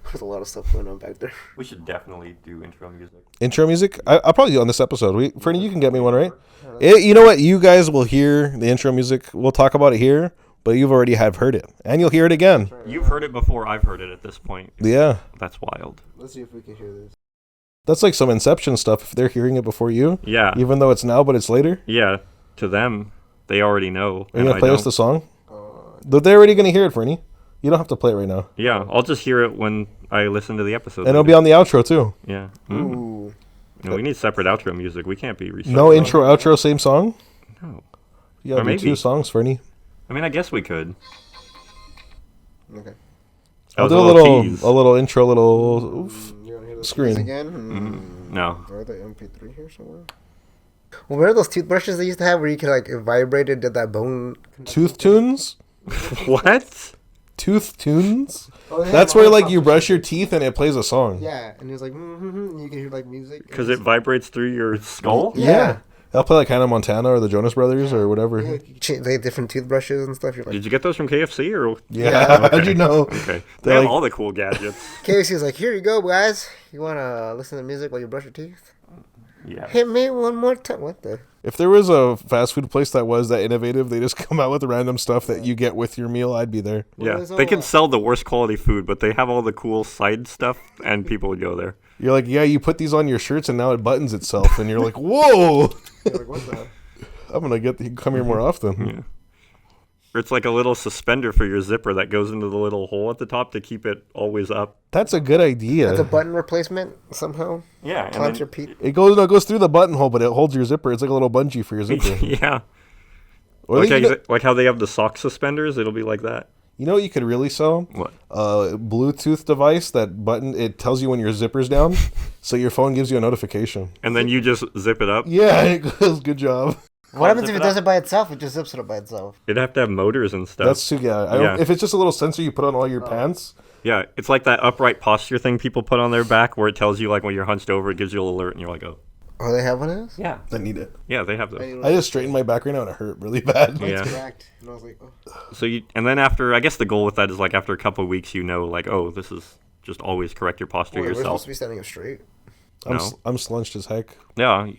There's a lot of stuff going on back there. We should definitely do intro music. Intro music. I'll probably do on this episode. Fernie, you can get me one, right? You know what? You guys will hear the intro music. We'll talk about it here, but you've already have heard it, and you'll hear it again. You've heard it before. I've heard it at this point. Yeah, That's wild. Let's see if we can hear this. that's like some Inception stuff. If they're hearing it before you, Yeah. even though it's now, but it's later. Yeah. To them, they already know. Are you gonna I play us don't. the song? But they're already gonna hear it, Fernie. You don't have to play it right now, Yeah. I'll just hear it when I listen to the episode. and it'll be on the outro too. Yeah. Ooh. No, we need separate outro music. We can't be recycling. No intro, outro, same song. No. You gotta Or do maybe. 2 songs, Fernie. I mean, I guess we could. Okay. That I'll was do tease. a little intro, little. You want to hear this Screen. again? No. Are the MP3 here somewhere? Well, remember those toothbrushes they used to have where you could like it vibrated, did that bone? Tooth tunes. What? Tooth tunes. Oh, That's where like you brush your teeth and it plays a song. Yeah, and it was like, and you can hear like music. Because it vibrates through your skull? Yeah. I'll play like Hannah Montana or the Jonas Brothers or whatever. Yeah, you change like different toothbrushes and stuff. You're like, Did you get those from KFC or? Yeah. How'd you know? Okay. They They're have like- all the cool gadgets. Casey's like, here you go, guys. You want to listen to music while you brush your teeth? Yeah. Hit me one more time. What the? If there was a fast food place that was that innovative, they just come out with random stuff that you get with your meal, I'd be there. Yeah. there's They all can that- sell the worst quality food, but they have all the cool side stuff, and people would go there. You're like, yeah, you put these on your shirts and now it buttons itself. And you're like, whoa, You're like, what the? I'm going to come here more often. Yeah. Or it's like a little suspender for your zipper that goes into the little hole at the top to keep it always up. That's a good idea. That's a button replacement somehow. Yeah. Clamps your feet. It goes through the buttonhole, but it holds your zipper. It's like a little bungee for your zipper. Yeah. Or Like, you, know, like how they have the sock suspenders, it'll be like that. you know what you could really sell? What? A Bluetooth device that button, it tells you when your zipper's down. So your phone gives you a notification. And then you just zip it up. Yeah, it goes, good job. What happens Zip if it it does up. it by itself? It just zips it up by itself. It'd have to have motors and stuff. That's too, yeah. Yeah. If it's just a little sensor you put on all your pants. Yeah, it's like that upright posture thing people put on their back where it tells you like when you're hunched over, it gives you an alert, and you're like, oh. Oh, they have one of those? Yeah. I need it. Yeah, they have those. I just straightened my back right now and it hurt really bad. Yeah. Cracked. And I was like, oh. So you, and then after, I guess the goal with that is like after a couple of weeks, you know, like, oh, this is just always correct your posture Wait, we're supposed yourself. to be standing up straight. No. I'm slunched as heck. Yeah,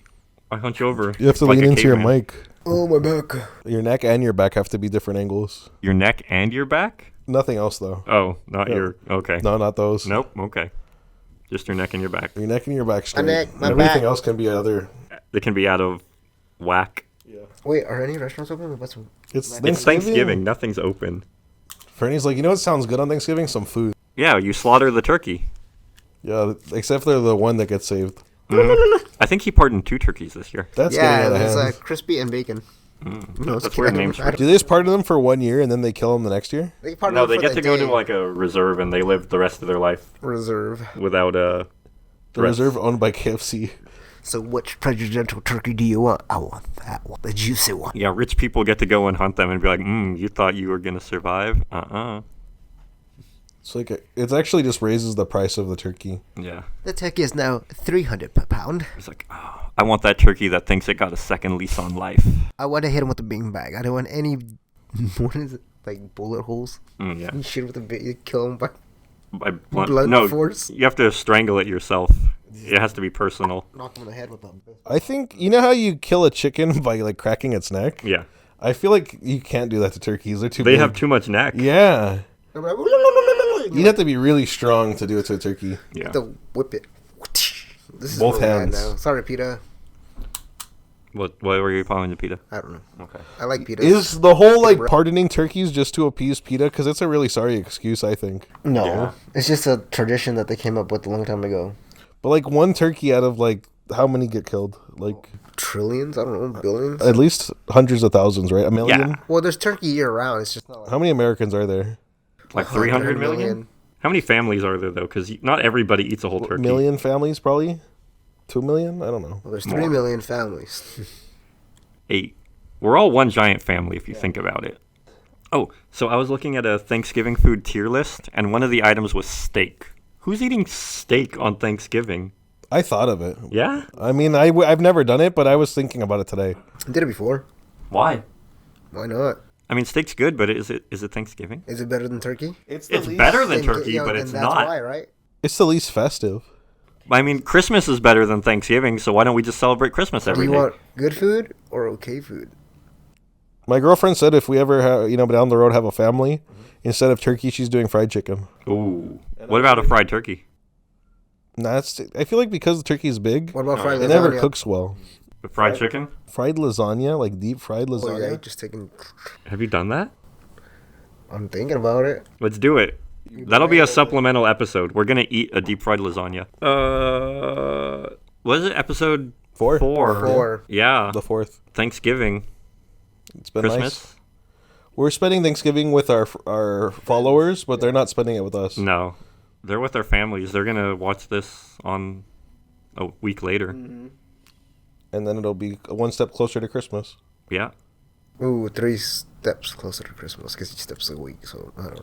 I hunch over. You have to like lean a into your caveman. mic. Oh, my back. Your neck and your back have to be different angles. Your neck and your back? Nothing else though. Oh, not No. your. Okay. No, not those. Nope. Okay. Just your neck and your back. Your neck and your back straight. neck, my Everything back. else can be other. They can be out of whack. Wait, are any restaurants open? What's It's It's Thanksgiving. Nothing's open. Fernie's like, you know what sounds good on Thanksgiving? Some food. Yeah, you slaughter the turkey. Yeah, except for the one that gets saved. I think he pardoned 2 turkeys this year. That's yeah, getting out of there's hand. crispy and bacon. No, That's weird names for Do they just pardon them for 1 year and then they kill them the next year? They partner No, up they for get the to go day. to like a reserve and they live the rest of their life reserve. without The Rest. reserve owned by KFC. So which presidential turkey do you want? I want that one, the juicy one. Yeah, rich people get to go and hunt them and be like, you thought you were gonna survive? It's like it's actually just raises the price of the turkey. Yeah. The turkey is now $300 per pound. It's like, oh, I want that turkey that thinks it got a second lease on life. I want to hit him with a beanbag. I don't want any. What is it? Like bullet holes? Yeah. You shoot him with a bit. You kill him by. By Blunt no, force? you have to strangle it yourself. It has to be personal. Knock him in the head with them. I think you know how you kill a chicken by like cracking its neck. Yeah. I feel like you can't do that to turkeys. They're too. They big. have too much neck. Yeah. You You'd have to be really strong to do it to a turkey. Yeah. have to whip it. This is Both really bad hands. now. Sorry, PETA. What were you calling the pita? I don't know. Okay. I like PETA. Is the whole like pardoning turkeys just to appease PETA? Because it's a really sorry excuse, I think. No. Yeah. It's just a tradition that they came up with a long time ago. But like one turkey out of like how many get killed? Like Trillions? I don't know, billions. at least hundreds of thousands, right? A million. Yeah. Well, there's turkey year round. It's just not like How many Americans are there? Like 300 million? How many families are there, though? Because not everybody eats a whole turkey. Million families, probably. 2 million? I don't know. Well, there's More. 3 million families. 8. We're all one giant family if you think about it. Oh, so I was looking at a Thanksgiving food tier list, and one of the items was steak. Who's eating steak on Thanksgiving? I thought of it. Yeah? I mean, I've never done it, but I was thinking about it today. I did it before. Why? Why not? I mean, steak's good, but is it Thanksgiving? Is it better than turkey? It's better than And, turkey, you know, but and it's that's not. why, right? It's the least festive. I mean, Christmas is better than Thanksgiving, so why don't we just celebrate Christmas Do every you day? want good food or okay food? My girlfriend said if we ever have, down the road have a family, instead of turkey, she's doing fried chicken. Ooh. What about a fried turkey? I feel like because the turkey is big, What about fried it lasagna? never cooks well. A fried chicken? Fried lasagna, like deep fried Oh, lasagna. yeah, just taking... Have you done that? I'm thinking about it. Let's do it. That'll be a supplemental episode. We're gonna eat a deep fried lasagna. What is it? Episode Four? 4. Yeah. The 4th. Thanksgiving. It's been Christmas. nice. We're spending Thanksgiving with our followers, but they're not spending it with us. No. They're with their families. They're gonna watch this on a week later. And then it'll be one step closer to Christmas. Yeah. Ooh, 3 steps closer to Christmas, because each step's a week, so I don't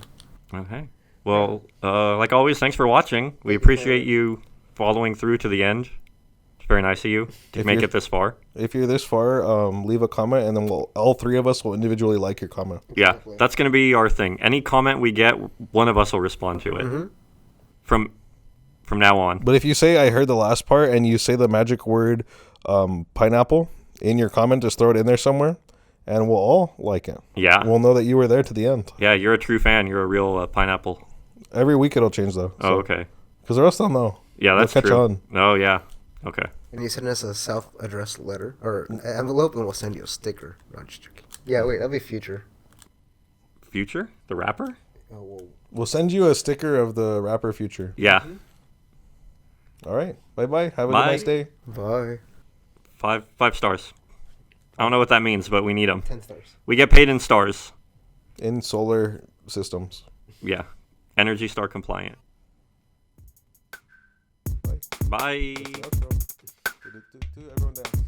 know. Okay. Well, like always, thanks for watching. We appreciate you following through to the end. It's very nice of you to If make you're- it this far. If you're this far, leave a comment, and then all 3 of us will individually like your comment. Yeah, that's going to be our thing. Any comment we get, one of us will respond to it. From now on. But if you say I heard the last part and you say the magic word pineapple in your comment, just throw it in there somewhere, and we'll all like it. Yeah. We'll know that you were there to the end. Yeah, you're a true fan. You're a real pineapple. Every week it'll change though. Oh, okay. Because the rest they'll know. Yeah, that's They'll catch true. on. Oh, yeah. Okay. And you send us a self-addressed letter, or an envelope, and we'll send you a sticker. Not just joking. Yeah, wait, that'll be future. Future? The rapper? Oh, whoa. We'll send you a sticker of the rapper Future. Yeah. All right. Bye-bye. Have a Bye. good nice day. Bye. 5 stars. I don't know what that means, but we need them. 10 stars. We get paid in stars. In solar systems. Yeah. Energy Star compliant. Bye. Bye. Outro. Everyone down.